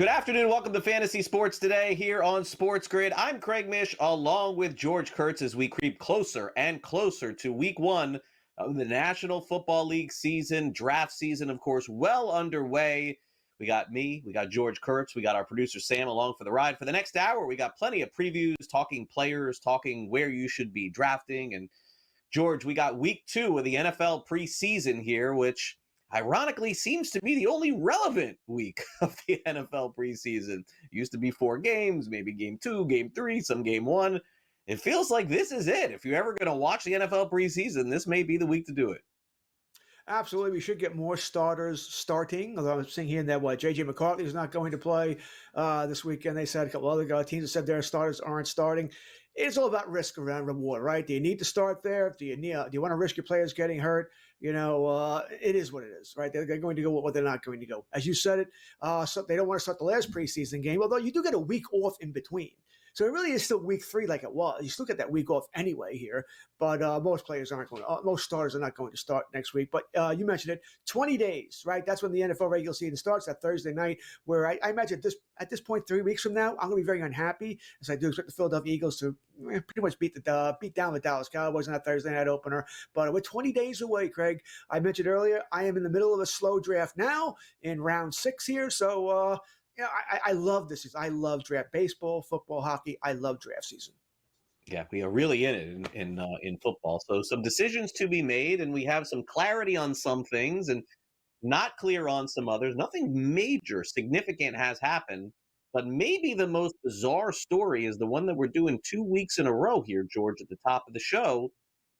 Good afternoon. Welcome to Fantasy Sports Today here on SportsGrid. I'm Craig Mish along with George Kurtz as we creep closer and closer to week one of the National Football League season. Draft season, of course, well underway. We got me, we got George Kurtz, we got our producer Sam along for the ride. For the next hour, we got plenty of previews, talking players, talking where you should be drafting. And George, we got week two of the NFL preseason here, which ironically seems to be the only relevant week of the NFL preseason. Used to be 4 games, maybe game 2, game 3, some game 1. It feels like this is it. If you're ever going to watch the NFL preseason, this may be the week to do it. Absolutely. We should get more starters starting. Although I'm seeing here that J.J. McCarthy is not going to play this weekend. They said a couple other teams have said their starters aren't starting. It's all about risk around reward, right? Do you need to start there? Do you want to risk your players getting hurt? It is what it is, right? They're going to go what they're not going to go. As you said it, so they don't want to start the last preseason game, although you do get a week off in between. So it really is still week 3 like it was. You still get that week off anyway here, but most players aren't going to, most starters are not going to start next week. But you mentioned it, 20 days, right? That's when the NFL regular season starts, that Thursday night, where I imagine at this point, 3 weeks from now, I'm going to be very unhappy, as I do expect the Philadelphia Eagles to pretty much beat down the Dallas Cowboys in that Thursday night opener. But we're 20 days away, Craig. I mentioned earlier, I am in the middle of a slow draft now in round 6 here. So, I love this season. I love draft baseball, football, hockey. I love draft season. Yeah, we are really in it in football. So some decisions to be made, and we have some clarity on some things and not clear on some others. Nothing major, significant has happened, but maybe the most bizarre story is the one that we're doing 2 weeks in a row here, George, at the top of the show,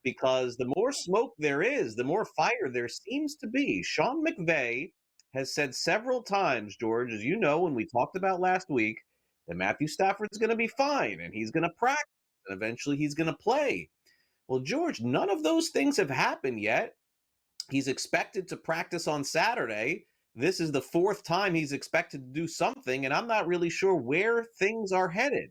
because the more smoke there is, the more fire there seems to be. Sean McVay has said several times, George, as you know, when we talked about last week, that Matthew Stafford's going to be fine and he's going to practice and eventually he's going to play. Well, George, none of those things have happened yet. He's expected to practice on Saturday. This is the 4th time he's expected to do something, and I'm not really sure where things are headed.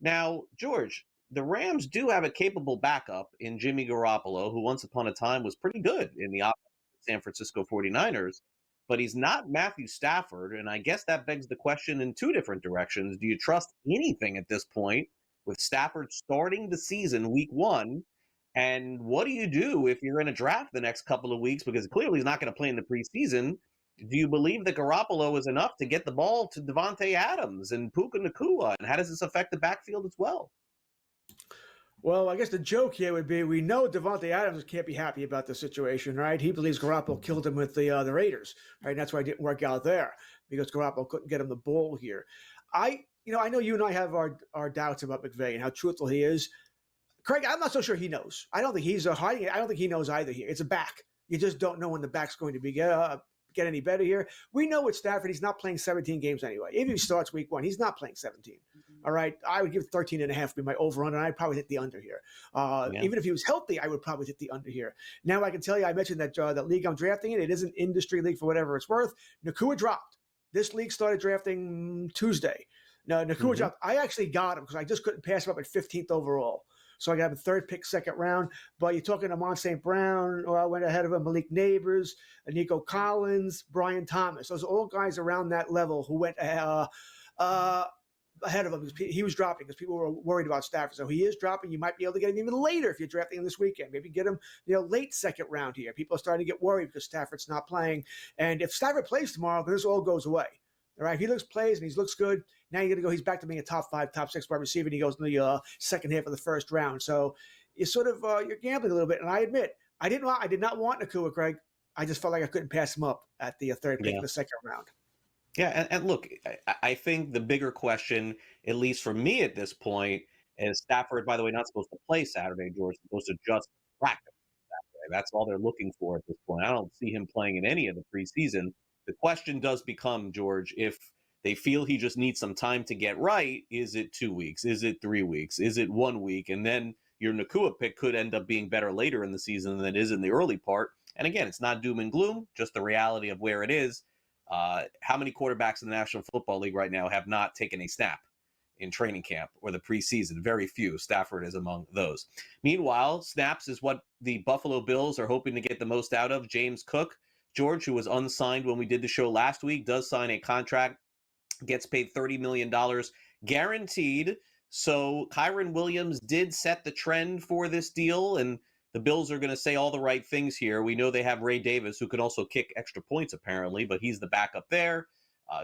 Now, George, the Rams do have a capable backup in Jimmy Garoppolo, who once upon a time was pretty good in the San Francisco 49ers. But he's not Matthew Stafford, and I guess that begs the question in 2 different directions. Do you trust anything at this point with Stafford starting the season week 1? And what do you do if you're in a draft the next couple of weeks? Because clearly he's not going to play in the preseason. Do you believe that Garoppolo is enough to get the ball to Devontae Adams and Puka Nacua? And how does this affect the backfield as well? Well, I guess the joke here would be we know Devontae Adams can't be happy about the situation, right? He believes Garoppolo killed him with the Raiders, right? And that's why it didn't work out there, because Garoppolo couldn't get him the ball here. I know you and I have our doubts about McVay and how truthful he is. Craig, I'm not so sure he knows. I don't think he's hiding it. I don't think he knows either here. It's a back. You just don't know when the back's going to be get any better here. We know with Stafford, he's not playing 17 games anyway. Even if he starts week 1, he's not playing 17. All right. I would give 13.5 be my over-under, and I'd probably hit the under here. Even if he was healthy, I would probably hit the under here. Now I can tell you, I mentioned that league I'm drafting in, it is an industry league for whatever it's worth. Nacua dropped. This league started drafting Tuesday. Now, Nacua dropped. I actually got him because I just couldn't pass him up at 15th overall. So I got him 3rd pick, 2nd round. But you're talking Amon St. Brown, or I went ahead of him, Malik Neighbors, Nico Collins, Brian Thomas. Those are all guys around that level who went ahead of him. He was dropping because people were worried about Stafford. So he is dropping. You might be able to get him even later if you're drafting him this weekend. Maybe get him, late 2nd round here. People are starting to get worried because Stafford's not playing. And if Stafford plays tomorrow, then this all goes away. All right, if he plays and he looks good, now you're going to go. He's back to being a top 5, top 6 wide receiver, and he goes in the second half of the 1st round. So you sort of you're gambling a little bit. And I admit, I did not want Nacua, Craig. I just felt like I couldn't pass him up at the 3rd pick in the 2nd round. Yeah, and look, I think the bigger question, at least for me at this point, is Stafford, by the way, not supposed to play Saturday, George, supposed to just practice Saturday. That's all they're looking for at this point. I don't see him playing in any of the preseason. The question does become, George, if they feel he just needs some time to get right, is it 2 weeks? Is it 3 weeks? Is it 1 week? And then your Nacua pick could end up being better later in the season than it is in the early part. And again, it's not doom and gloom, just the reality of where it is. How many quarterbacks in the National Football League right now have not taken a snap in training camp or the preseason? Very few. Stafford is among those. Meanwhile, snaps is what the Buffalo Bills are hoping to get the most out of. James Cook, George, who was unsigned when we did the show last week, does sign a contract gets paid $30 million guaranteed. So Kyron Williams did set the trend for this deal, and the Bills are going to say all the right things here. We know they have Ray Davis, who can also kick extra points, apparently, but he's the backup there.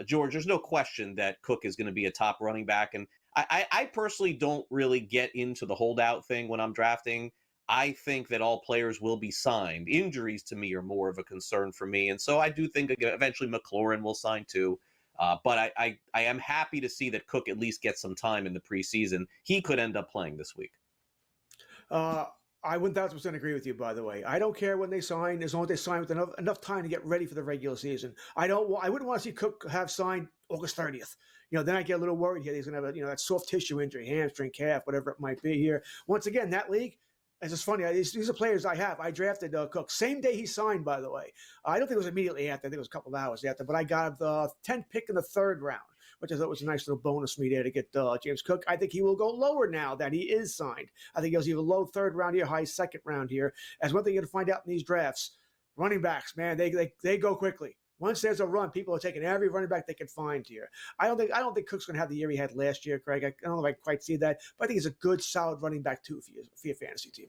George, there's no question that Cook is going to be a top running back. And I personally don't really get into the holdout thing when I'm drafting. I think that all players will be signed. Injuries, to me, are more of a concern for me. And so I do think eventually McLaurin will sign too. But I am happy to see that Cook at least gets some time in the preseason. He could end up playing this week. I 1,000% agree with you, by the way. I don't care when they sign, as long as they sign with enough time to get ready for the regular season. I wouldn't want to see Cook have signed August 30th. Then I get a little worried here. He's going to have that soft tissue injury, hamstring, calf, whatever it might be here. Once again, that league, it's just funny. These are players I have. I drafted Cook. Same day he signed, by the way. I don't think it was immediately after. I think it was a couple of hours after. But I got the 10th pick in the 3rd round, which I thought was a nice little bonus for me there to get James Cook. I think he will go lower now that he is signed. I think he goes either low 3rd round here, high 2nd round here. As one thing you're going to find out in these drafts, running backs, man, they go quickly. Once there's a run, people are taking every running back they can find here. I don't think Cook's going to have the year he had last year, Craig. I don't know if I quite see that, but I think he's a good, solid running back too for your fantasy team.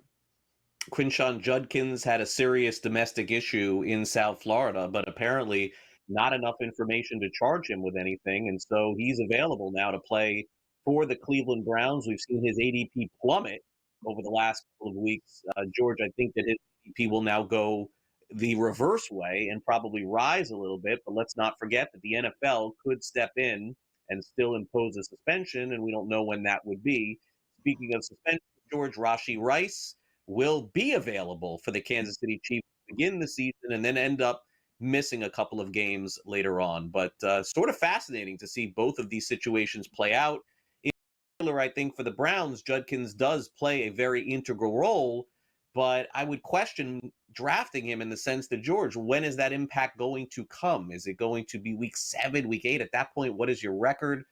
Quinshon Judkins had a serious domestic issue in South Florida, but apparently not enough information to charge him with anything. And so he's available now to play for the Cleveland Browns. We've seen his ADP plummet over the last couple of weeks. George, I think that his ADP will now go the reverse way and probably rise a little bit. But let's not forget that the NFL could step in and still impose a suspension, and we don't know when that would be. Speaking of suspension, George, Rashee Rice will be available for the Kansas City Chiefs to begin the season and then end up missing a couple of games later on. But sort of fascinating to see both of these situations play out. In particular, I think for the Browns, Judkins does play a very integral role, but I would question drafting him in the sense that, George, when is that impact going to come? Is it going to be week 7, week 8? At that point, what is your record?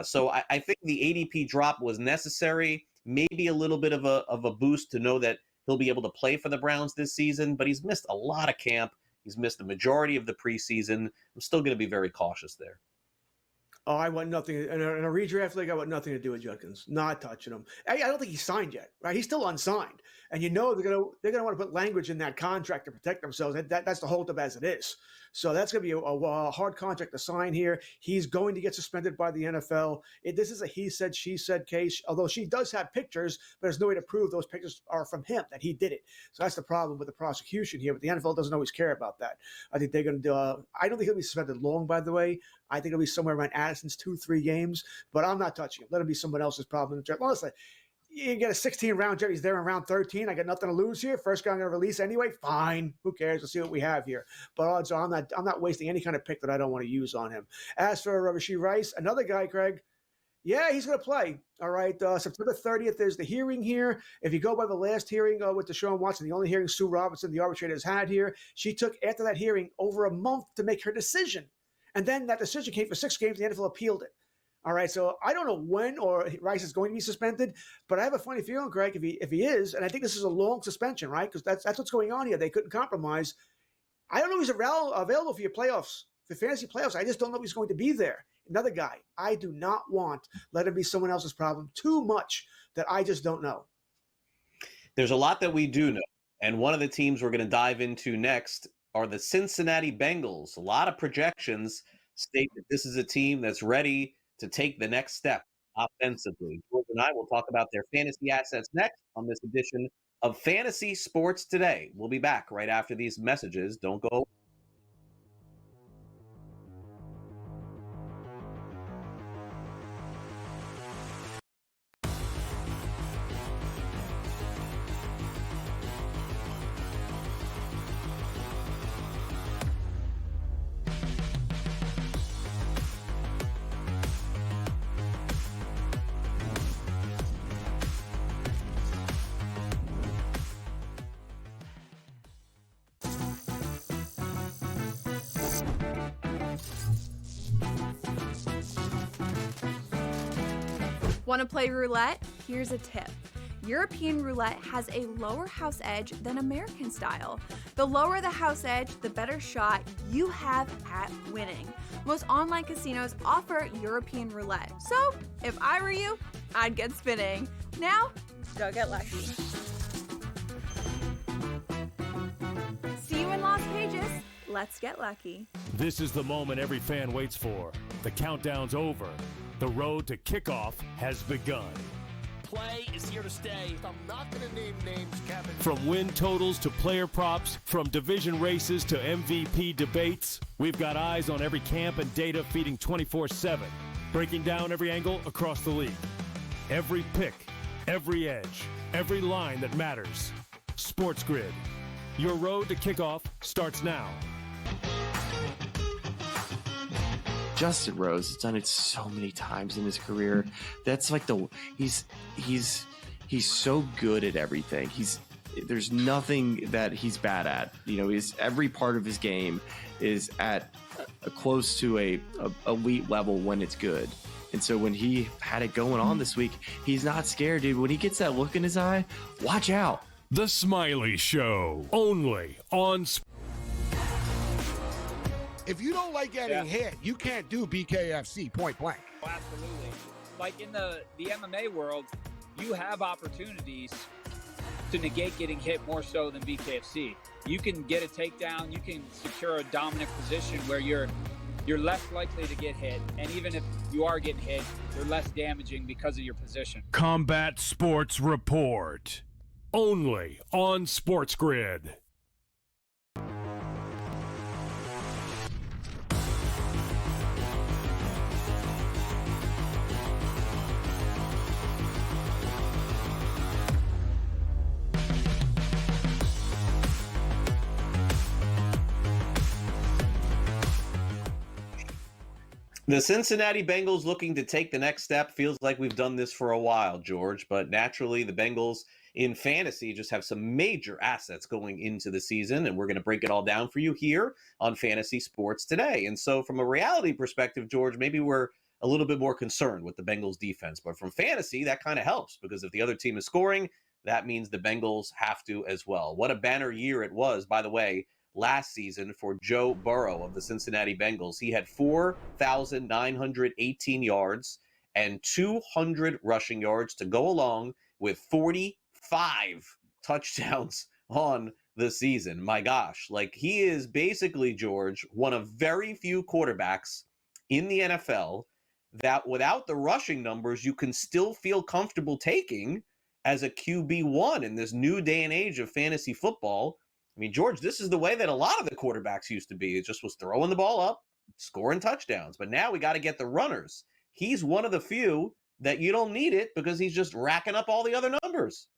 So I think the ADP drop was necessary. Maybe a little bit of a boost to know that he'll be able to play for the Browns this season, but he's missed a lot of camp. He's missed the majority of the preseason. I'm still going to be very cautious there. Oh, I want nothing in a redraft league. I want nothing to do with Judkins. Not touching him. I don't think he's signed yet. Right? He's still unsigned, and they're gonna want to put language in that contract to protect themselves. That's the holdup as it is. So that's going to be a hard contract to sign here. He's going to get suspended by the NFL. This is a he said, she said case, although she does have pictures, but there's no way to prove those pictures are from him, that he did it. So that's the problem with the prosecution here. But the NFL doesn't always care about that. I think they're going to I don't think he'll be suspended long, by the way. I think it'll be somewhere around Addison's 2-3 games, but I'm not touching him. Let him be someone else's problem. Honestly, you get a 16-round jet. He's there in round 13. I got nothing to lose here. First guy I'm going to release anyway. Fine. Who cares? We'll see what we have here. But odds are I'm not wasting any kind of pick that I don't want to use on him. As for Rashee Rice, another guy, Craig, yeah, he's going to play. All right. September 30th is the hearing here. If you go by the last hearing with Deshaun Watson, the only hearing Sue Robinson, the arbitrator, has had here, she took, after that hearing, over a month to make her decision. And then that decision came for 6 games. The NFL appealed it. All right, so I don't know when or Rice is going to be suspended, but I have a funny feeling, Greg, if he is, and I think this is a long suspension, right? Because that's what's going on here. They couldn't compromise. I don't know if he's available for your playoffs, for fantasy playoffs. I just don't know if he's going to be there. Another guy, I do not want let him be someone else's problem too much that I just don't know. There's a lot that we do know, and one of the teams we're going to dive into next are the Cincinnati Bengals. A lot of projections state that this is a team that's ready to take the next step offensively. George and I will talk about their fantasy assets next on this edition of Fantasy Sports Today. We'll be back right after these messages. Don't go. Want to play roulette? Here's a tip. European roulette has a lower house edge than American style. The lower the house edge, the better shot you have at winning. Most online casinos offer European roulette. So, if I were you, I'd get spinning. Now, go get lucky. See you in Las Vegas. Let's get lucky. This is the moment every fan waits for. The countdown's over. The road to kickoff has begun. Play is here to stay. I'm not going to name names, Kevin. From win totals to player props, from division races to MVP debates, we've got eyes on every camp and data feeding 24/7, breaking down every angle across the league. Every pick, every edge, every line that matters. SportsGrid. Your road to kickoff starts now. Justin Rose has done it so many times in his career. That's like he's so good at everything. There's nothing that he's bad at. Every part of his game is at close to a elite level when it's good. And so when he had it going on this week, he's not scared, dude. When he gets that look in his eye, watch out. The Smiley Show, only on If you don't like getting hit, you can't do BKFC point blank. Oh, absolutely. Like in the MMA world, you have opportunities to negate getting hit more so than BKFC. You can get a takedown, you can secure a dominant position where you're less likely to get hit, and even if you are getting hit, you're less damaging because of your position. Combat Sports Report, only on SportsGrid. The Cincinnati Bengals looking to take the next step. Feels like we've done this for a while, George, but naturally the Bengals in fantasy just have some major assets going into the season, and we're going to break it all down for you here on Fantasy Sports Today. And so from a reality perspective, George, maybe we're a little bit more concerned with the Bengals defense, but from fantasy, that kind of helps because if the other team is scoring, that means the Bengals have to as well. What a banner year it was, by the way, last season for Joe Burrow of the Cincinnati Bengals. He had 4,918 yards and 200 rushing yards to go along with 45 touchdowns on the season. My gosh, like he is basically, George, one of very few quarterbacks in the NFL that without the rushing numbers, you can still feel comfortable taking as a QB1 in this new day and age of fantasy football. I mean, George, this is the way that a lot of the quarterbacks used to be. It just was throwing the ball up, scoring touchdowns. But now we got to get the runners. He's one of the few that you don't need it because he's just racking up all the other numbers.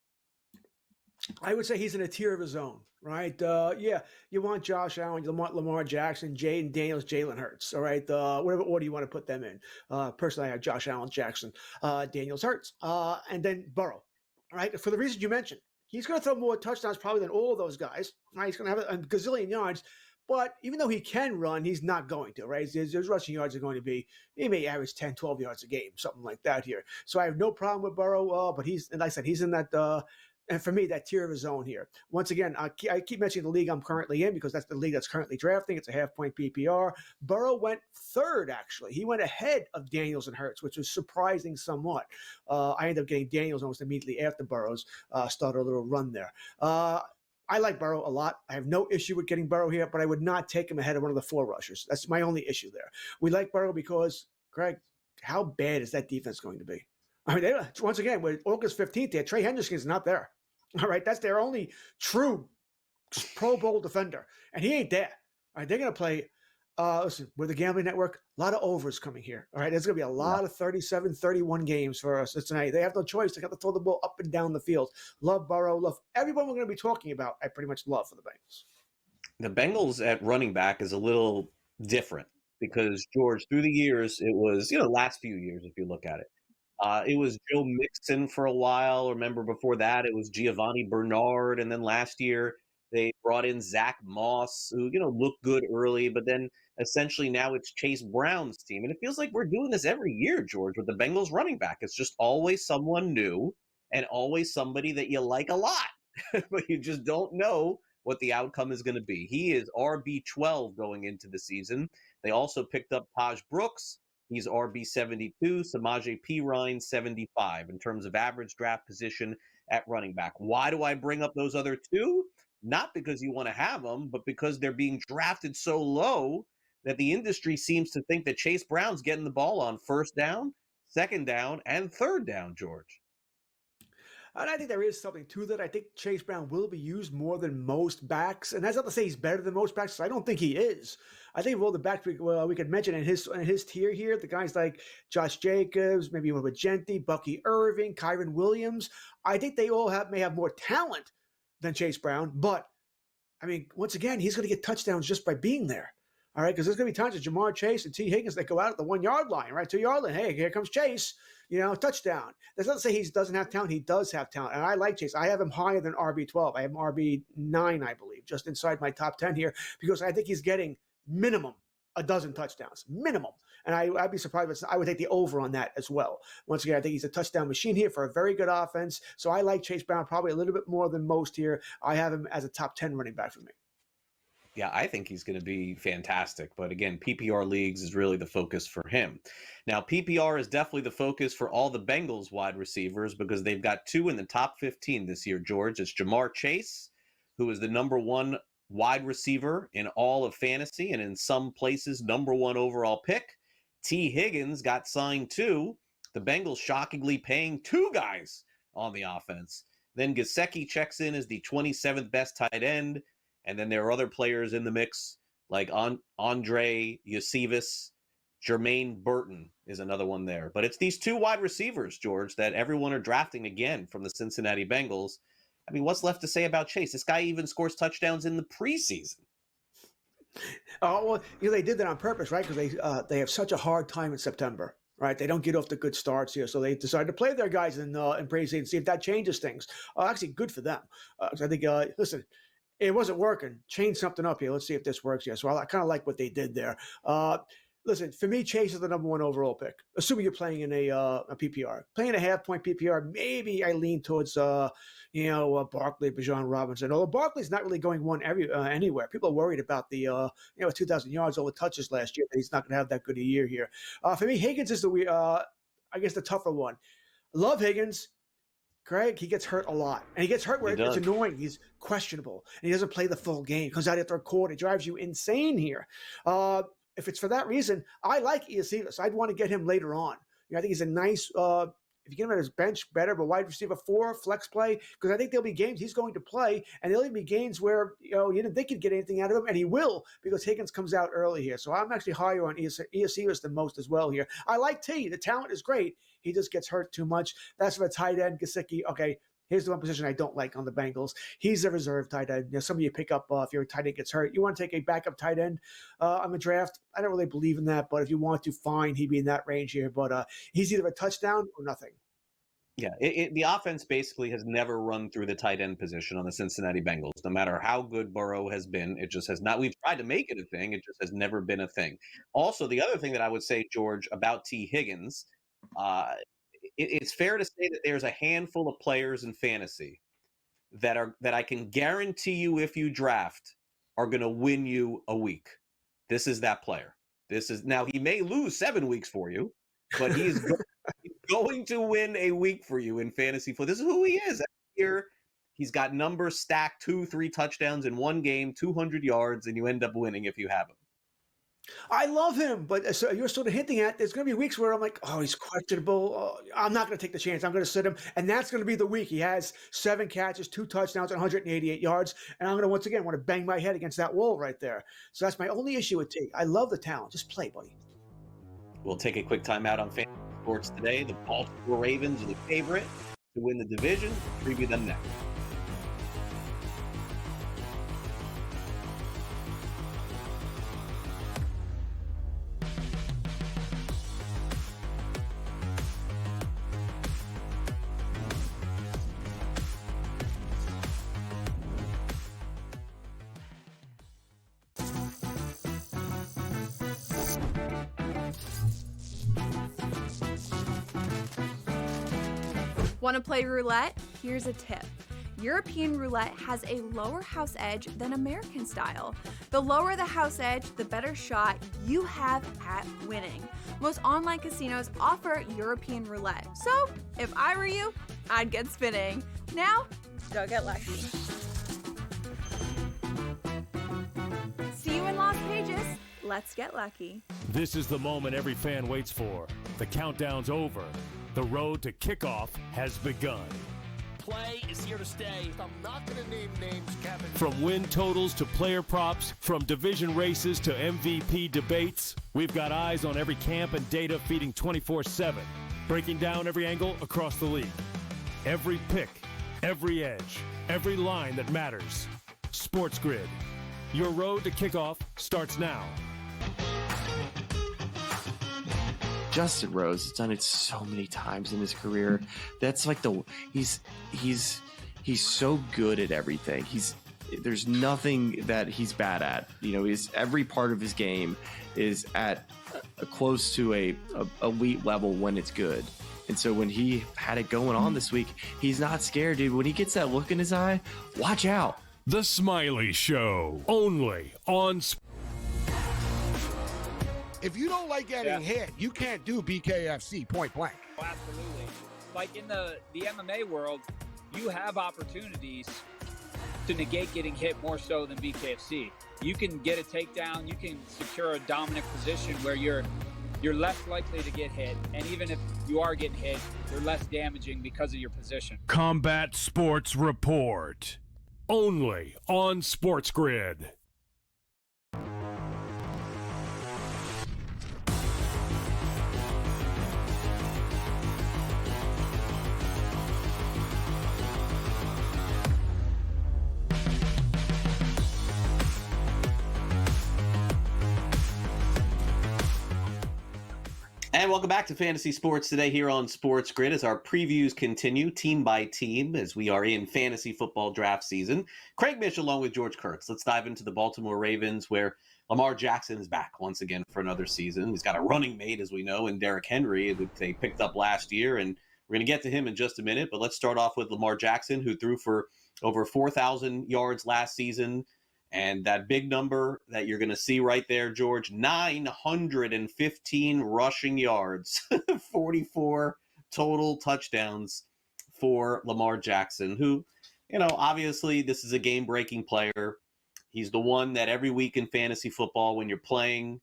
I would say he's in a tier of his own, right? You want Josh Allen, you want Lamar Jackson, Jaden Daniels, Jalen Hurts, all right? Whatever order you want to put them in. Personally, I have Josh Allen, Jackson, Daniels, Hurts, and then Burrow, all right? For the reasons you mentioned. He's going to throw more touchdowns probably than all of those guys. Right? He's going to have a gazillion yards. But even though he can run, he's not going to, right? His rushing yards are going to be, he may average 10, 12 yards a game, something like that here. So I have no problem with Burrow, but and like I said, he's in that, and for me, that tier of his own here. Once again, I keep mentioning the league I'm currently in because that's the league that's currently drafting. It's a half-point PPR. Burrow went third, actually. He went ahead of Daniels and Hurts, which was surprising somewhat. I ended up getting Daniels almost immediately after Burrow's started a little run there. I like Burrow a lot. I have no issue with getting Burrow here, but I would not take him ahead of one of the four rushers. That's my only issue there. We like Burrow because, Greg, how bad is that defense going to be? I mean, once again, with August 15th there, Trey Hendrickson's not there. All right, that's their only true Pro Bowl defender, and he ain't there. All right, they're going to play, listen, with the Gambling Network, a lot of overs coming here. All right, there's going to be a lot of 37, 31 games for us tonight. They have no choice. They got to throw the ball up and down the field. Love Burrow, love everyone we're going to be talking about. I pretty much love for the Bengals. The Bengals at running back is a little different because, George, through the years, it was, last few years, if you look at it. It was Joe Mixon for a while. Remember before that, it was Giovanni Bernard. And then last year, they brought in Zach Moss, who, looked good early. But then essentially now it's Chase Brown's team. And it feels like we're doing this every year, George, with the Bengals running back. It's just always someone new and always somebody that you like a lot. But you just don't know what the outcome is going to be. He is RB12 going into the season. They also picked up Taj Brooks. He's RB72, Samaje Perine 75 in terms of average draft position at running back. Why do I bring up those other two? Not because you want to have them, but because they're being drafted so low that the industry seems to think that Chase Brown's getting the ball on first down, second down, and third down, George. And I think there is something to that. I think Chase Brown will be used more than most backs. And that's not to say he's better than most backs. I don't think he is. I think of all the backs we could mention in his tier here, the guys like Josh Jacobs, maybe with Gentry, Bucky Irving, Kyron Williams. I think they all may have more talent than Chase Brown. But, I mean, once again, he's going to get touchdowns just by being there. All right, because there's going to be times that Jamar Chase and T. Higgins, they go out at the 1 yard line, right? 2 yard line. Hey, here comes Chase, touchdown. That's not to say he doesn't have talent. He does have talent. And I like Chase. I have him higher than RB12. I have him RB9, I believe, just inside my top 10 here, because I think he's getting minimum a dozen touchdowns, minimum. And I'd be surprised if I would take the over on that as well. Once again, I think he's a touchdown machine here for a very good offense. So I like Chase Brown probably a little bit more than most here. I have him as a top 10 running back for me. Yeah, I think he's going to be fantastic. But again, PPR leagues is really the focus for him. Now, PPR is definitely the focus for all the Bengals wide receivers because they've got two in the top 15 this year, George. It's Jamar Chase, who is the number one wide receiver in all of fantasy and in some places number one overall pick. T. Higgins got signed too. The Bengals shockingly paying two guys on the offense. Then Gesicki checks in as the 27th best tight end. And then there are other players in the mix, like Andre Yosivas, Jermaine Burton is another one there. But it's these two wide receivers, George, that everyone are drafting again from the Cincinnati Bengals. I mean, what's left to say about Chase? This guy even scores touchdowns in the preseason. Oh, well, they did that on purpose, right? Because they have such a hard time in September. Right, they don't get off the good starts here, so they decided to play their guys in preseason and see if that changes things. Actually, good for them. So I think, listen, it wasn't working. Change something up here. Let's see if this works here. So I kind of like what they did there. Listen, for me, Chase is the number one overall pick, assuming you're playing in a PPR. Playing a half-point PPR, maybe I lean towards, Barkley, Bijan Robinson. Although Barkley's not really going anywhere. People are worried about the, 2,000 yards, all the touches last year. That he's not going to have that good a year here. For me, Higgins is the tougher one. Love Higgins. Craig, he gets hurt a lot. And he gets hurt where it's annoying. He's questionable. And he doesn't play the full game. Comes out after a quarter. It drives you insane here. If it's for that reason, I like Iosivas. I'd want to get him later on. I think he's a nice, if you get him at his bench, better, but wide receiver 4, flex play, because I think there'll be games he's going to play, and there'll be games where, you didn't think you'd get anything out of him, and he will, because Higgins comes out early here. So I'm actually higher on Iosivas than most as well here. I like T. The talent is great. He just gets hurt too much. That's for a tight end, Gesicki. Okay, here's the one position I don't like on the Bengals. He's a reserve tight end. Some of you pick up if your tight end gets hurt. You want to take a backup tight end on the draft. I don't really believe in that, but if you want to, fine. He'd be in that range here. But he's either a touchdown or nothing. Yeah, the offense basically has never run through the tight end position on the Cincinnati Bengals. No matter how good Burrow has been, it just has not. We've tried to make it a thing. It just has never been a thing. Also, the other thing that I would say, George, about T. Higgins, it's fair to say that there's a handful of players in fantasy that I can guarantee you if you draft are going to win you a week. This is that player. Now he may lose 7 weeks for you, but he's going to win a week for you in fantasy football. This is who he is. Here, he's got numbers stacked, 2-3 touchdowns in one game, 200 yards, and you end up winning if you have him. I love him, but so you're sort of hinting at there's going to be weeks where I'm like, oh, he's questionable. Oh, I'm not going to take the chance. I'm going to sit him. And that's going to be the week. He has 7 catches, 2 touchdowns, and 188 yards. And I'm going to, once again, want to bang my head against that wall right there. So that's my only issue with T. I love the talent. Just play, buddy. We'll take a quick timeout on Fantasy Sports today. The Baltimore Ravens are the favorite to win the division. We'll preview them next. Want to play roulette? Here's a tip. European roulette has a lower house edge than American style. The lower the house edge, the better shot you have at winning. Most online casinos offer European roulette. So, if I were you, I'd get spinning. Now, go get lucky. See you in Las Vegas. Let's get lucky. This is the moment every fan waits for. The countdown's over. The road to kickoff has begun. Play is here to stay. I'm not going to name names, Kevin. From win totals to player props, from division races to MVP debates, we've got eyes on every camp and data feeding 24/7, breaking down every angle across the league. Every pick, every edge, every line that matters. SportsGrid. Your road to kickoff starts now. Justin Rose has done it so many times in his career. That's like he's so good at everything. There's nothing that he's bad at. You know, every part of his game is at close to a elite level when it's good. And so when he had it going on this week, he's not scared, dude. When he gets that look in his eye, watch out. The Smiley Show, only on If you don't like getting hit, you can't do BKFC point blank. Oh, absolutely. Like in the MMA world, you have opportunities to negate getting hit more so than BKFC. You can get a takedown, you can secure a dominant position where you're less likely to get hit, and even if you are getting hit, you're less damaging because of your position. Combat Sports Report, only on SportsGrid. And welcome back to Fantasy Sports Today here on Sports Grid as our previews continue team by team as we are in fantasy football draft season. Craig Mish along with George Kurtz. Let's dive into the Baltimore Ravens where Lamar Jackson is back once again for another season. He's got a running mate, as we know, in Derrick Henry that they picked up last year, and we're going to get to him in just a minute. But let's start off with Lamar Jackson, who threw for over 4,000 yards last season. And that big number that you're going to see right there, George, 915 rushing yards, 44 total touchdowns for Lamar Jackson, who, you know, obviously this is a game-breaking player. He's the one that every week in fantasy football, when you're playing,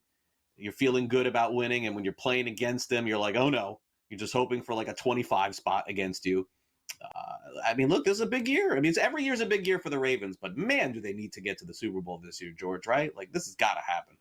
you're feeling good about winning. And when you're playing against them, you're like, oh, no, you're just hoping for like a 25 spot against you. I mean, look, this is a big year. I mean, every year's a big year for the Ravens, but man, do they need to get to the Super Bowl this year, George, right? Like, this has got to happen.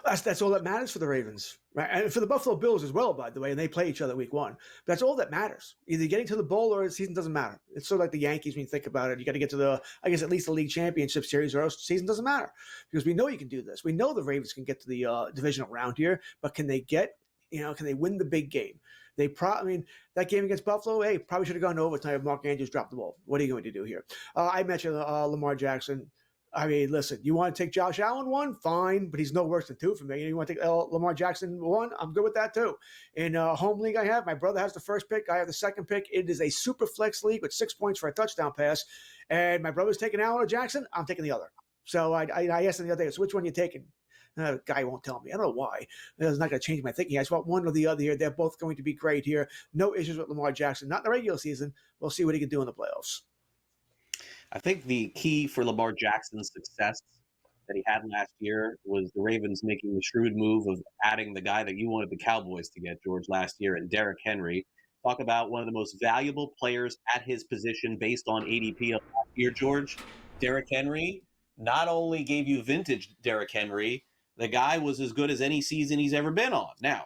That's all that matters for the Ravens, right? And for the Buffalo Bills as well, by the way, and they play each other week one. But that's all that matters. Either getting to the bowl or the season doesn't matter. It's sort of like the Yankees when you think about it. You got to get to the, I guess, at least the league championship series or else the season doesn't matter because we know you can do this. We know the Ravens can get to the divisional round here, but can they get, can they win the big game? That game against Buffalo, hey, probably should have gone to overtime if Mark Andrews dropped the ball. What are you going to do here? I mentioned Lamar Jackson. I mean, listen, you want to take Josh Allen one? Fine, but he's no worse than two for me. You want to take Lamar Jackson one? I'm good with that too. In home league I have, my brother has the first pick. I have the second pick. It is a super flex league with 6 points for a touchdown pass. And my brother's taking Allen or Jackson. I'm taking the other. So I asked him the other day, so which one are you taking? The guy won't tell me. I don't know why. It's not going to change my thinking. I just want one or the other here. They're both going to be great here. No issues with Lamar Jackson. Not in the regular season. We'll see what he can do in the playoffs. I think the key for Lamar Jackson's success that he had last year was the Ravens making the shrewd move of adding the guy that you wanted the Cowboys to get, George, last year, and Derrick Henry. Talk about one of the most valuable players at his position based on ADP of last year, George. Derrick Henry not only gave you vintage Derrick Henry, the guy was as good as any season he's ever been on. Now,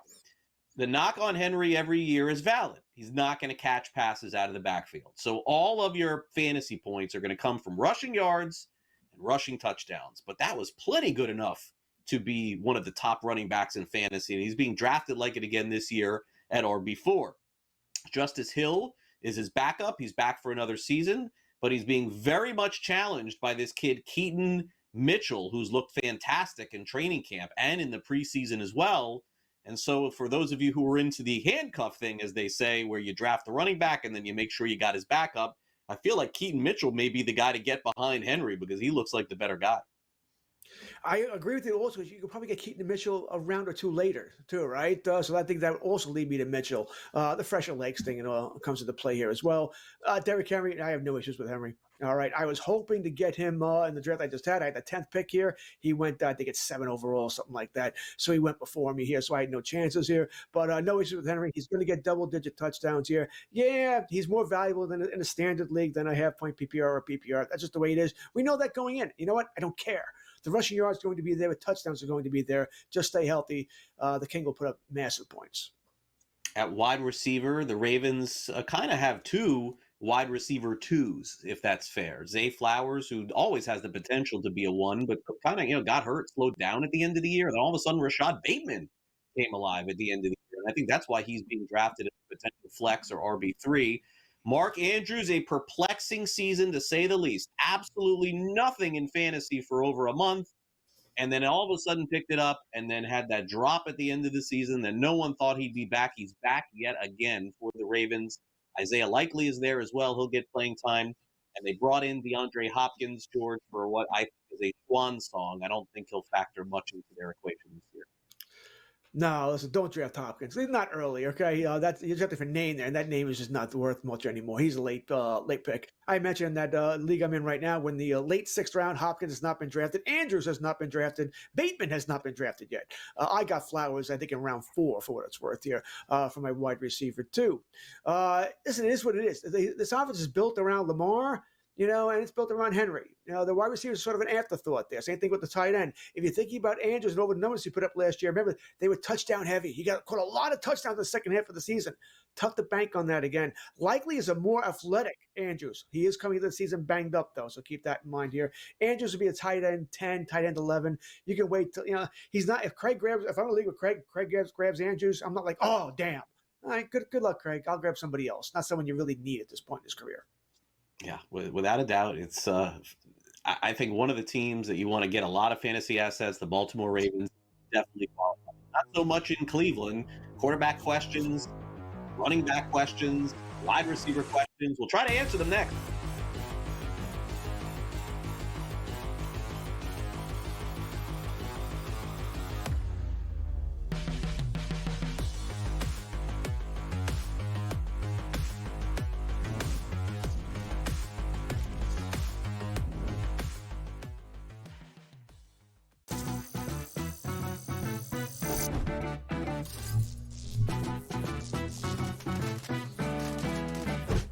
the knock on Henry every year is valid. He's not going to catch passes out of the backfield. So all of your fantasy points are going to come from rushing yards and rushing touchdowns. But that was plenty good enough to be one of the top running backs in fantasy. And he's being drafted like it again this year at RB4. Justice Hill is his backup. He's back for another season. But he's being very much challenged by this kid, Keaton Mitchell, who's looked fantastic in training camp and in the preseason as well. And so for those of you who are into the handcuff thing, as they say, where you draft the running back and then you make sure you got his backup, I feel like Keaton Mitchell may be the guy to get behind Henry because he looks like the better guy. I agree with you also. You could probably get Keaton Mitchell a round or two later, too, right? So I think that would also lead me to Mitchell. The fresher legs thing comes into play here as well. Derrick Henry, I have no issues with Henry. All right. I was hoping to get him in the draft I just had. I had the 10th pick here. He went, I think it's 7 overall, something like that. So he went before me here. So I had no chances here. But no issues with Henry. He's going to get double-digit touchdowns here. Yeah, he's more valuable than in a standard league than I have point PPR or PPR. That's just the way it is. We know that going in. You know what? I don't care. The rushing yards are going to be there. The touchdowns are going to be there. Just stay healthy. The King will put up massive points. At wide receiver, the Ravens kind of have 2 wide receiver 2s, if that's fair. Zay Flowers, who always has the potential to be a 1, but kind of got hurt, slowed down at the end of the year. Then all of a sudden, Rashad Bateman came alive at the end of the year. And I think that's why he's being drafted as a potential flex or RB3. Mark Andrews, a perplexing season to say the least. Absolutely nothing in fantasy for over a month. And then all of a sudden picked it up and then had that drop at the end of the season that no one thought he'd be back. He's back yet again for the Ravens. Isaiah Likely is there as well. He'll get playing time. And they brought in DeAndre Hopkins, George, for what I think is a swan song. I don't think he'll factor much into their equation this year. No, listen, don't draft Hopkins. Not early, okay? That's you just have a different name there, and that name is just not worth much anymore. He's a late pick. I mentioned that league I'm in right now, when the late 6th round, Hopkins has not been drafted. Andrews has not been drafted. Bateman has not been drafted yet. I got Flowers, I think, in round 4 for what it's worth here for my wide receiver, too. Listen, it is what it is. This offense is built around Lamar, and it's built around Henry. The wide receiver is sort of an afterthought there. Same thing with the tight end. If you're thinking about Andrews and all the numbers he put up last year, remember, they were touchdown heavy. He caught a lot of touchdowns in the second half of the season. Tough to bank on that again. Likely is a more athletic Andrews. He is coming into the season banged up, though, so keep that in mind here. Andrews would be a tight end 10, tight end 11. You can wait till, he's not, if I'm in a league with Craig grabs Andrews, I'm not like, oh, damn. All right, good luck, Craig. I'll grab somebody else. Not someone you really need at this point in his career. Yeah, without a doubt, it's. I think one of the teams that you want to get a lot of fantasy assets, the Baltimore Ravens, definitely qualify. Not so much in Cleveland. Quarterback questions, running back questions, wide receiver questions. We'll try to answer them next.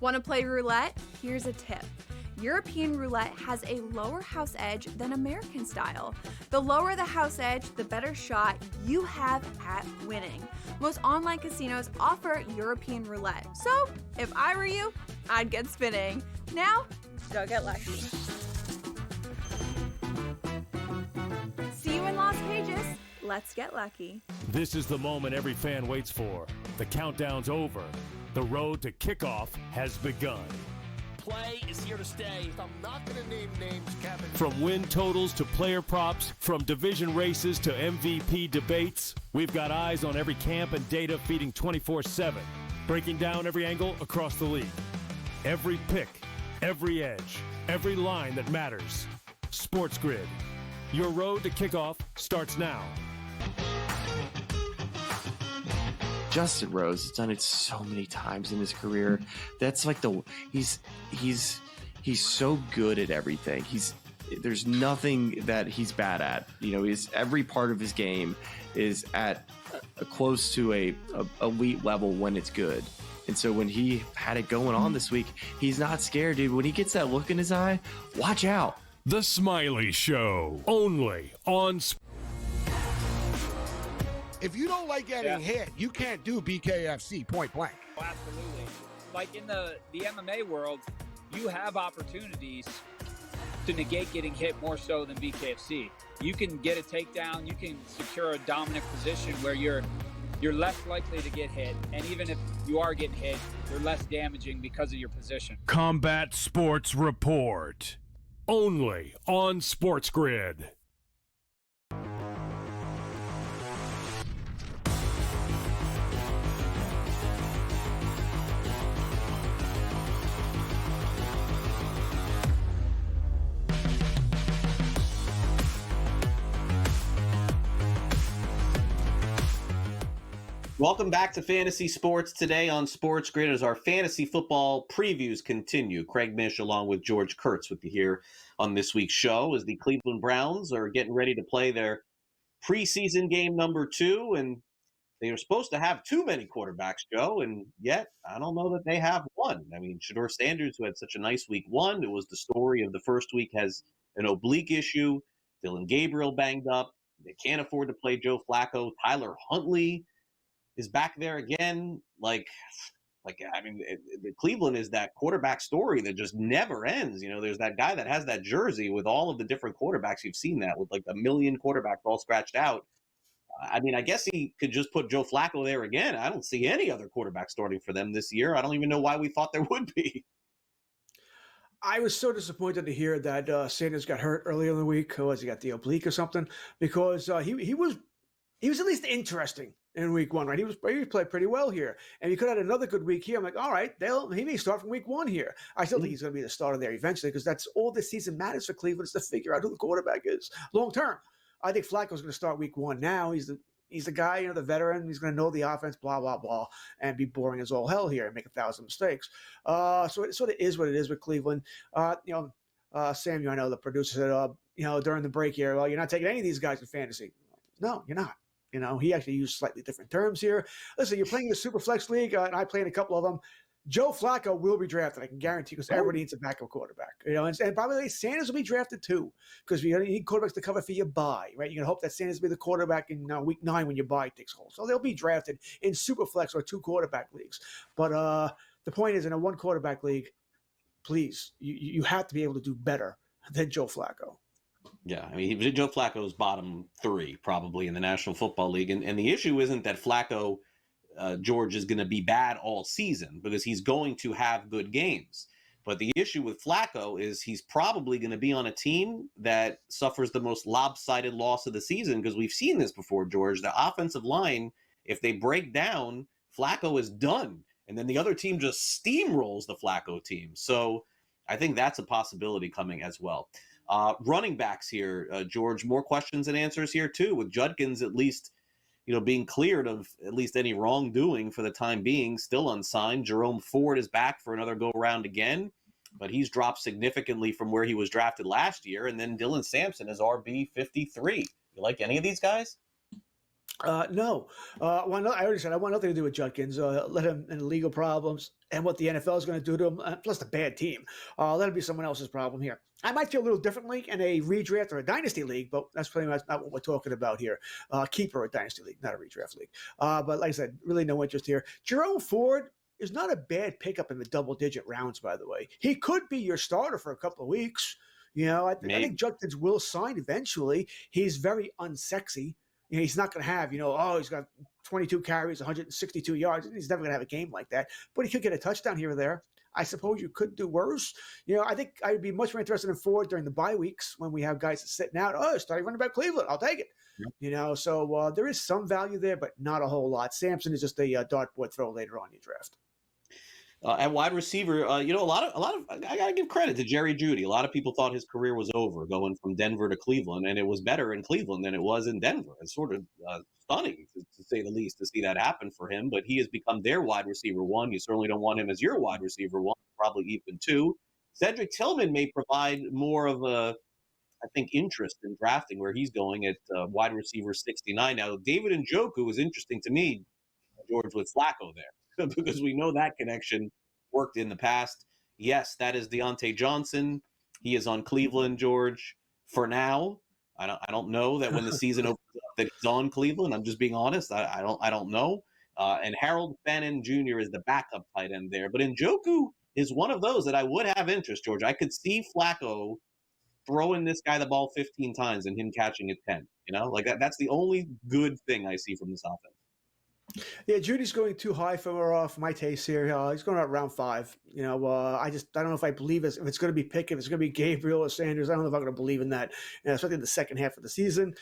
Want to play roulette? Here's a tip. European roulette has a lower house edge than American style. The lower the house edge, the better shot you have at winning. Most online casinos offer European roulette. So, if I were you, I'd get spinning. Now, go get lucky. See you in Las Vegas. Let's get lucky. This is the moment every fan waits for. The countdown's over. The road to kickoff has begun. Play is here to stay. I'm not going to name names, Kevin. From win totals to player props, from division races to MVP debates, we've got eyes on every camp and data feeding 24/7, breaking down every angle across the league. Every pick, every edge, every line that matters. SportsGrid. Your road to kickoff starts now. Justin Rose has done it so many times in his career. That's like he's so good at everything. There's nothing that he's bad at. Every part of his game is at close to a elite level when it's good. And so when he had it going on this week, he's not scared, dude. When he gets that look in his eye, watch out. The Smiley Show, only on If you don't like getting hit, you can't do BKFC point blank. Oh, absolutely. Like in the MMA world, you have opportunities to negate getting hit more so than BKFC. You can get a takedown, you can secure a dominant position where you're less likely to get hit, and even if you are getting hit, you're less damaging because of your position. Combat Sports Report, only on SportsGrid. Welcome back to Fantasy Sports today on SportsGrid as our fantasy football previews continue. Craig Mish along with George Kurtz with you here on this week's show as the Cleveland Browns are getting ready to play their preseason game number 2, and they were supposed to have too many quarterbacks, Joe, and yet I don't know that they have one. I mean, Shedeur Sanders, who had such a nice week 1, it was the story of the first week, has an oblique issue. Dylan Gabriel banged up. They can't afford to play Joe Flacco. Tyler Huntley is back there again. Cleveland is that quarterback story that just never ends. You know, there's that guy that has that jersey with all of the different quarterbacks. You've seen that with like a million quarterbacks all scratched out. I mean, I guess he could just put Joe Flacco there again. I don't see any other quarterback starting for them this year. I don't even know why we thought there would be. I was so disappointed to hear that Sanders got hurt earlier in the week. Was he got the oblique or something? Because he was at least interesting in week 1, right? He played pretty well here, and he could have had another good week here. I'm like, all right, he may start from week 1 here. I still think he's going to be the starter there eventually because that's all this season matters for Cleveland is to figure out who the quarterback is long term. I think Flacco's going to start week 1 now. He's the guy, you know, the veteran. He's going to know the offense, blah, blah, blah, and be boring as all hell here and make 1,000 mistakes. So it sort of is what it is with Cleveland. Samuel, I know the producer said, during the break here, well, you're not taking any of these guys in fantasy. No, you're not. You know, he actually used slightly different terms here. Listen, you're playing in the Superflex League, and I play in a couple of them. Joe Flacco will be drafted, I can guarantee, because everybody needs a backup quarterback. You know, and by the way, Sanders will be drafted too, because you need quarterbacks to cover for your bye, right? You're going to hope that Sanders will be the quarterback in week 9 when your bye takes hold. So they'll be drafted in Superflex or 2 quarterback leagues. But the point is, in a 1 quarterback league, please, you have to be able to do better than Joe Flacco. Yeah, I mean, Joe Flacco's bottom 3 probably in the National Football League. And the issue isn't that Flacco, George, is going to be bad all season because he's going to have good games. But the issue with Flacco is he's probably going to be on a team that suffers the most lopsided loss of the season because we've seen this before, George. The offensive line, if they break down, Flacco is done. And then the other team just steamrolls the Flacco team. So I think that's a possibility coming as well. Running backs here, George, more questions and answers here too, with Judkins at least, being cleared of at least any wrongdoing for the time being, still unsigned. Jerome Ford is back for another go-around again, but he's dropped significantly from where he was drafted last year. And then Dylan Sampson is RB 53. You like any of these guys? No. I already said I want nothing to do with Judkins. Let him in legal problems and what the NFL is going to do to him, plus the bad team. Let it be someone else's problem here. I might feel a little differently in a redraft or a dynasty league, but that's pretty much not what we're talking about here. Keeper or dynasty league, not a redraft league. But like I said, really no interest here. Jerome Ford is not a bad pickup in the double-digit rounds, by the way. He could be your starter for a couple of weeks. I think Judkins will sign eventually. He's very unsexy. He's not going to have, he's got 22 carries, 162 yards. He's never going to have a game like that. But he could get a touchdown here or there. I suppose you could do worse. I think I'd be much more interested in Ford during the bye weeks when we have guys sitting out. Oh, starting running back Cleveland. I'll take it. Yep. So there is some value there, but not a whole lot. Sampson is just a dartboard throw later on in your draft. At wide receiver, a lot of I gotta give credit to Jerry Jeudy. A lot of people thought his career was over going from Denver to Cleveland, and it was better in Cleveland than it was in Denver. It's sort of stunning, to say the least, to see that happen for him. But he has become their wide receiver 1. You certainly don't want him as your wide receiver 1, probably even 2. Cedric Tillman may provide more of a, I think, interest in drafting where he's going at wide receiver 69. Now, David Njoku is interesting to me, George, with Flacco there. Because we know that connection worked in the past. Yes, that is Deontay Johnson. He is on Cleveland, George, for now. I don't know that when the season opens up that he's on Cleveland. I'm just being honest. I don't know. And Harold Fannin Jr. is the backup tight end there. But Njoku is one of those that I would have interest, George. I could see Flacco throwing this guy the ball 15 times and him catching it 10. That's the only good thing I see from this offense. Yeah, Judy's going too high for my taste here. He's going around 5. I don't know if I believe if it's going to be Pickett, if it's going to be Gabriel or Sanders. I don't know if I'm going to believe in that, especially in the second half of the season.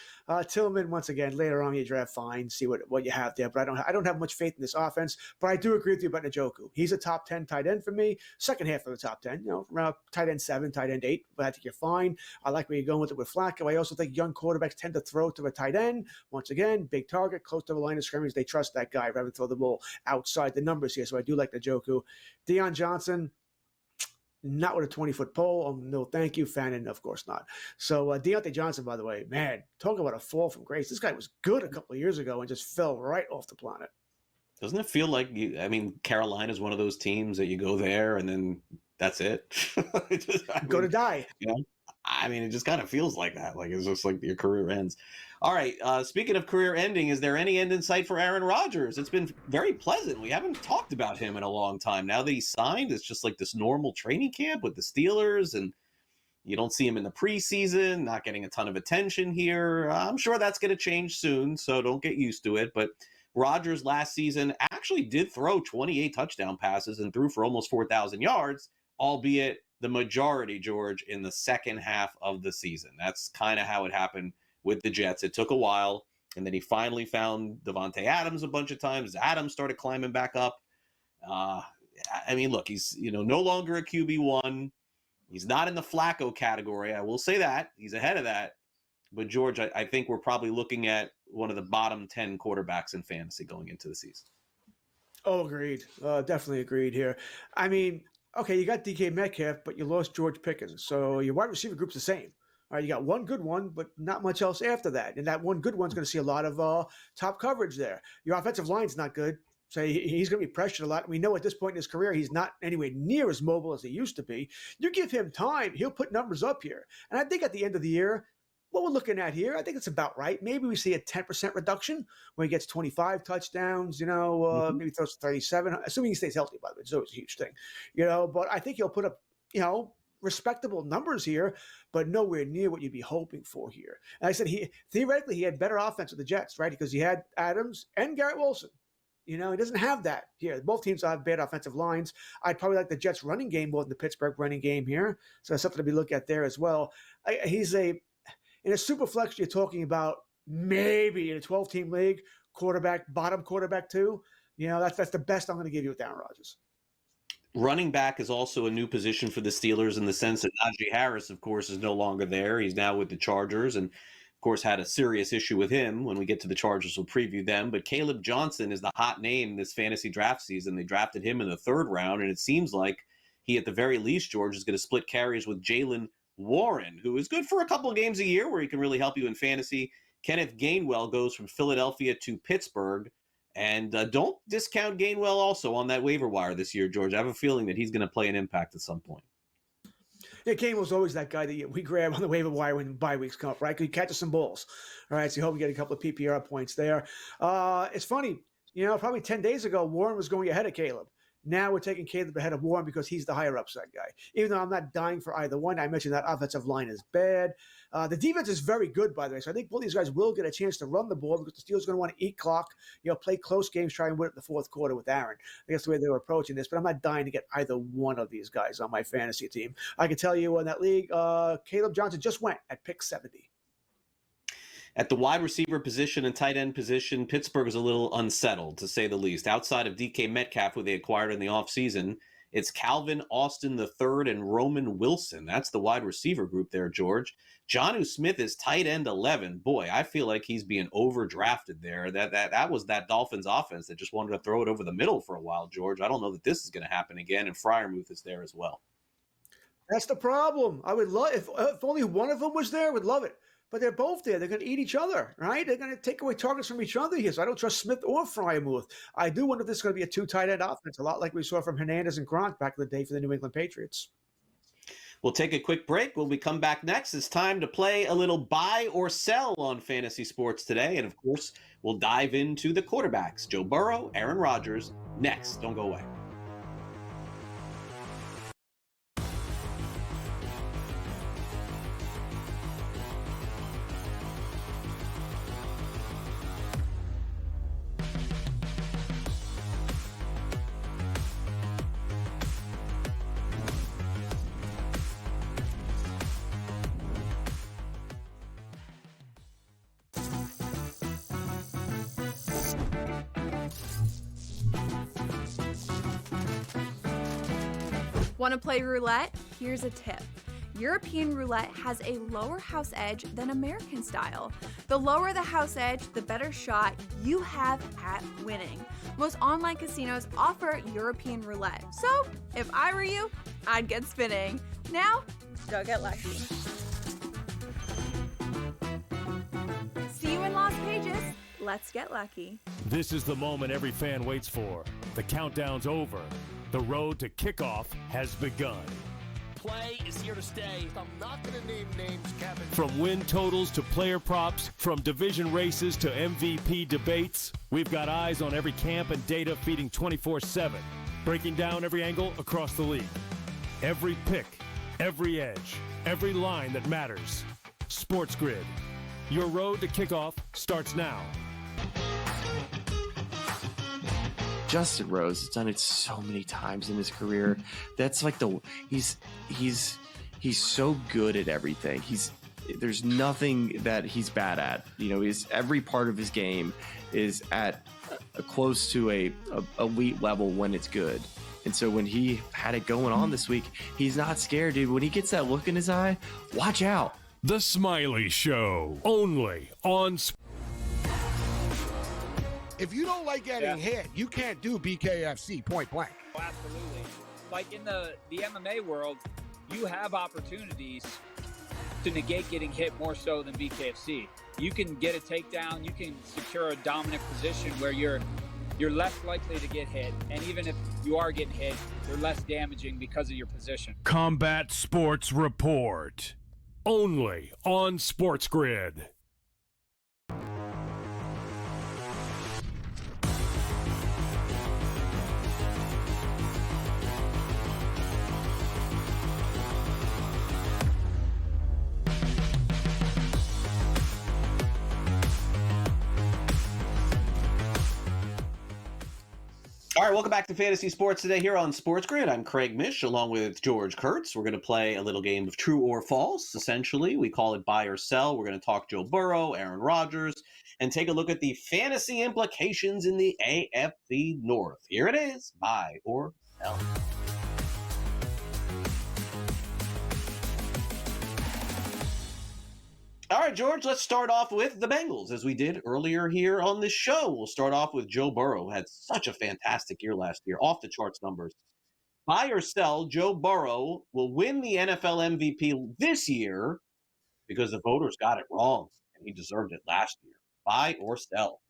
Tillman, once again, later on in your draft, fine, see what you have there. But I don't have much faith in this offense. But I do agree with you about Njoku. He's a top 10 tight end for me. Second half of the top 10, around tight end 7, tight end 8. But I think you're fine. I like where you're going with it with Flacco. I also think young quarterbacks tend to throw to a tight end. Once again, big target, close to the line of scrimmage. They trust trust that guy rather than throw the ball outside the numbers here. So I do like the Njoku. Deion Johnson, not with a 20-foot pole. Oh, no, thank you. Fannin, of course not. So Deontay Johnson, by the way, man, talk about a fall from grace. This guy was good a couple of years ago and just fell right off the planet. Doesn't it feel like Carolina's one of those teams that you go there and then that's it? Go to die. It just kind of feels like that. Like it's just like your career ends. All right. Speaking of career ending, is there any end in sight for Aaron Rodgers? It's been very pleasant. We haven't talked about him in a long time. Now that he's signed, it's just like this normal training camp with the Steelers, and you don't see him in the preseason, not getting a ton of attention here. I'm sure that's going to change soon, so don't get used to it. But Rodgers last season actually did throw 28 touchdown passes and threw for almost 4,000 yards, albeit the majority, George, in the second half of the season. That's kind of how it happened with the Jets. It took a while, and then he finally found Devontae Adams a bunch of times. Adams started climbing back up. Look, he's no longer a QB1. He's not in the Flacco category. I will say that. He's ahead of that. But, George, I think we're probably looking at one of the bottom 10 quarterbacks in fantasy going into the season. Oh, agreed. Definitely agreed here. Okay, you got DK Metcalf, but you lost George Pickens. So your wide receiver group's the same. All right, you got one good one, but not much else after that. And that one good one's going to see a lot of top coverage there. Your offensive line's not good. So he's going to be pressured a lot. We know at this point in his career, he's not anywhere near as mobile as he used to be. You give him time, he'll put numbers up here. And I think at the end of the year, what we're looking at here, I think it's about right. Maybe we see a 10% reduction when he gets 25 touchdowns, maybe throws 37, assuming he stays healthy, by the way. It's always a huge thing, but I think he'll put up, respectable numbers here, but nowhere near what you'd be hoping for here. And I said, theoretically, he had better offense with the Jets, right? Because he had Adams and Garrett Wilson. He doesn't have that here. Both teams have bad offensive lines. I'd probably like the Jets running game more than the Pittsburgh running game here. So that's something to be looked at there as well. In a super flex, you're talking about maybe in a 12-team league, bottom quarterback too. That's the best I'm going to give you with Aaron Rodgers. Running back is also a new position for the Steelers in the sense that Najee Harris, of course, is no longer there. He's now with the Chargers and, of course, had a serious issue with him. When we get to the Chargers, we'll preview them. But Caleb Johnson is the hot name this fantasy draft season. They drafted him in the 3rd round, and it seems like he, at the very least, George, is going to split carries with Jalen Warren, who is good for a couple of games a year where he can really help you in fantasy. Kenneth Gainwell goes from Philadelphia to Pittsburgh. And don't discount Gainwell also on that waiver wire this year, George. I have a feeling that he's going to play an impact at some point. Yeah, Gainwell's always that guy that we grab on the waiver wire when bye weeks come up, right? Because he catches some balls. All right, so you hope we get a couple of PPR points there. It's funny, probably 10 days ago, Warren was going ahead of Caleb. Now we're taking Caleb ahead of Warren because he's the higher upside guy. Even though I'm not dying for either one, I mentioned that offensive line is bad. The defense is very good, by the way. So I think both these guys will get a chance to run the ball because the Steelers are going to want to eat clock, play close games, try and win it in the 4th quarter with Aaron. I think that's the way they were approaching this. But I'm not dying to get either one of these guys on my fantasy team. I can tell you in that league, Caleb Johnson just went at pick 70. At the wide receiver position and tight end position, Pittsburgh is a little unsettled, to say the least. Outside of DK Metcalf, who they acquired in the offseason, it's Calvin Austin III and Roman Wilson. That's the wide receiver group there, George. Jonnu Smith is tight end 11. Boy, I feel like he's being overdrafted there. That was that Dolphins offense that just wanted to throw it over the middle for a while, George. I don't know that this is going to happen again, and Freiermuth is there as well. That's the problem. I would love if only one of them was there, I would love it. But they're both there. They're going to eat each other, right? They're going to take away targets from each other here. So I don't trust Smith or Freiermuth. I do wonder if this is going to be a 2 tight end offense, a lot like we saw from Hernandez and Gronk back in the day for the New England Patriots. We'll take a quick break. When we come back next, it's time to play a little buy or sell on fantasy sports today. And, of course, we'll dive into the quarterbacks, Joe Burrow, Aaron Rodgers, next. Don't go away. Want to play roulette? Here's a tip. European roulette has a lower house edge than American style. The lower the house edge, the better shot you have at winning. Most online casinos offer European roulette. So, if I were you, I'd get spinning. Now, go get lucky. See you in Las Vegas. Let's get lucky. This is the moment every fan waits for. The countdown's over. The road to kickoff has begun. Play is here to stay. I'm not going to name names, Kevin. From win totals to player props, from division races to MVP debates, we've got eyes on every camp and data feeding 24/7, breaking down every angle across the league. Every pick, every edge, every line that matters. SportsGrid. Your road to kickoff starts now. Justin Rose has done it so many times in his career. That's like he's so good at everything. There's nothing that he's bad at. You know, every part of his game is at close to a elite level when it's good. And so when he had it going on this week, he's not scared, dude. When he gets that look in his eye, watch out. The Smiley Show, only on If you don't like getting hit, you can't do BKFC point blank. Oh, absolutely. Like in the MMA world, you have opportunities to negate getting hit more so than BKFC. You can get a takedown, you can secure a dominant position where you're less likely to get hit, and even if you are getting hit, you're less damaging because of your position. Combat Sports Report, only on SportsGrid. All right, welcome back to Fantasy Sports Today here on SportsGrid. I'm Craig Mish along with George Kurtz. We're going to play a little game of true or false, essentially. We call it buy or sell. We're going to talk Joe Burrow, Aaron Rodgers, and take a look at the fantasy implications in the AFC North. Here it is, buy or sell. All right, George, let's start off with the Bengals, as we did earlier here on this show. We'll start off with Joe Burrow, who had such a fantastic year last year, off the charts numbers. Buy or sell, Joe Burrow will win the NFL MVP this year because the voters got it wrong, and he deserved it last year. Buy or sell?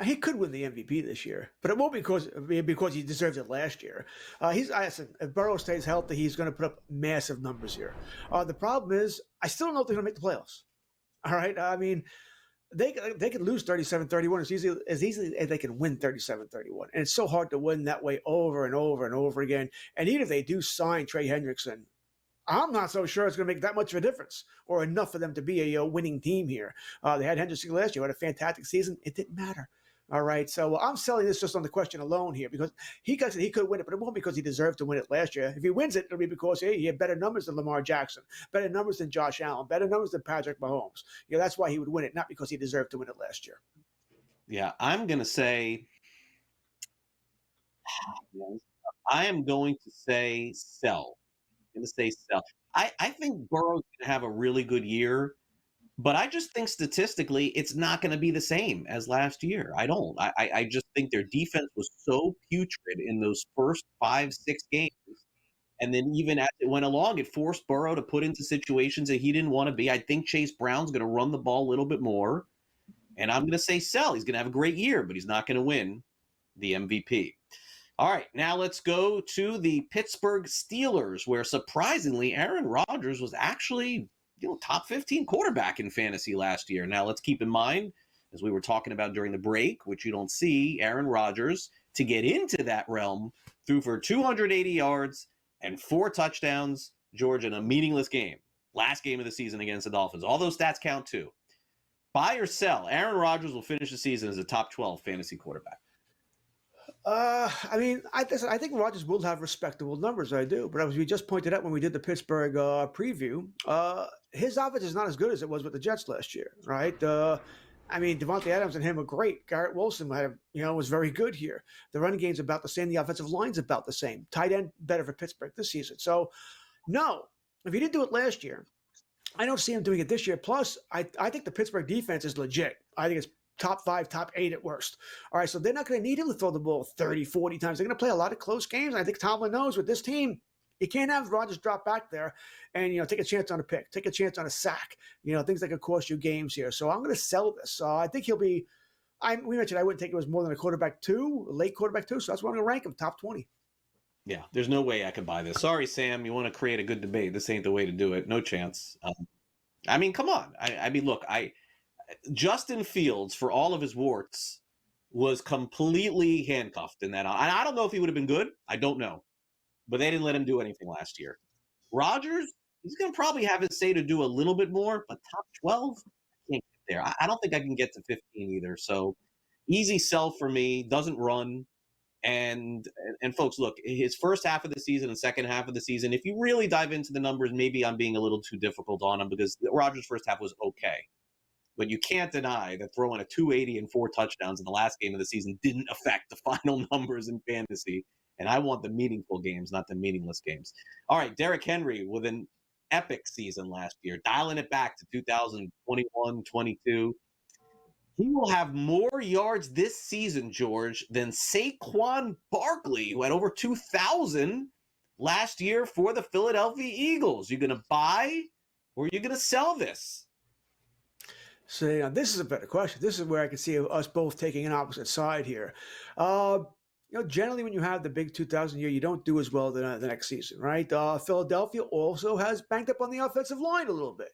He could win the MVP this year, but it won't because he deserved it last year. If Burrow stays healthy, he's going to put up massive numbers here. The problem is, I still don't know if they're going to make the playoffs. All right. I mean, they could lose 37-31 as easily as they can win 37-31. And it's so hard to win that way over and over and over again. And even if they do sign Trey Hendrickson, I'm not so sure it's going to make that much of a difference or enough for them to be a winning team here. They had Hendrickson last year, had a fantastic season. It didn't matter. All right, so I'm selling this just on the question alone here because he could win it, but it won't because he deserved to win it last year. If he wins it, it'll be because he had better numbers than Lamar Jackson, better numbers than Josh Allen, better numbers than Patrick Mahomes. That's why he would win it, not because he deserved to win it last year. Yeah, I'm going to say I am going to say sell. I'm going to say sell. I think Burrow's going to have a really good year. But I just think statistically, it's not going to be the same as last year. I don't. I just think their defense was so putrid in those first 5-6 games. And then even as it went along, it forced Burrow to put into situations that he didn't want to be. I think Chase Brown's going to run the ball a little bit more. And I'm going to say sell. He's going to have a great year, but he's not going to win the MVP. All right, now let's go to the Pittsburgh Steelers, where surprisingly, Aaron Rodgers was actually top 15 quarterback in fantasy last year. Now, let's keep in mind, as we were talking about during the break, which you don't see, Aaron Rodgers, to get into that realm, threw for 280 yards and 4 touchdowns, George, in a meaningless game. Last game of the season against the Dolphins. All those stats count too. Buy or sell, Aaron Rodgers will finish the season as a top 12 fantasy quarterback. I think Rodgers will have respectable numbers. I do, but as we just pointed out when we did the Pittsburgh preview, his offense is not as good as it was with the Jets last year, right? I mean, Devontae Adams and him were great. Garrett Wilson was very good here. The running game's about the same. The offensive line's about the same. Tight end better for Pittsburgh this season. So, no, if he didn't do it last year, I don't see him doing it this year. Plus, I think the Pittsburgh defense is legit. I think it's top 5, top 8 at worst. All right, so they're not going to need him to throw the ball 30, 40 times. They're going to play a lot of close games. I think Tomlin knows with this team, you can't have Rodgers drop back there and, take a chance on a pick, take a chance on a sack, things that could cost you games here. So I'm going to sell this. I think he'll be we mentioned I wouldn't think it was more than a late quarterback 2. So that's why I'm going to rank him top 20. Yeah, there's no way I could buy this. Sorry, Sam. You want to create a good debate. This ain't the way to do it. No chance. I mean, come on. I mean, look, Justin Fields, for all of his warts, was completely handcuffed in that. And I don't know if he would have been good. I don't know. But they didn't let him do anything last year. Rodgers, he's going to probably have his say to do a little bit more, but top 12, I can't get there. I don't think I can get to 15 either. So easy sell for me, doesn't run. And folks, look, his first half of the season and second half of the season, if you really dive into the numbers, maybe I'm being a little too difficult on him because Rodgers' first half was okay. But you can't deny that throwing a 280 and 4 touchdowns in the last game of the season didn't affect the final numbers in fantasy. And I want the meaningful games, not the meaningless games. All right, Derrick Henry with an epic season last year, dialing it back to 2021-22. He will have more yards this season, George, than Saquon Barkley, who had over 2,000 last year for the Philadelphia Eagles. You going to buy or are you going to sell this? So this is a better question. This is where I can see us both taking an opposite side here. Generally when you have the big 2,000 year, you don't do as well the next season, right? Philadelphia also has banked up on the offensive line a little bit.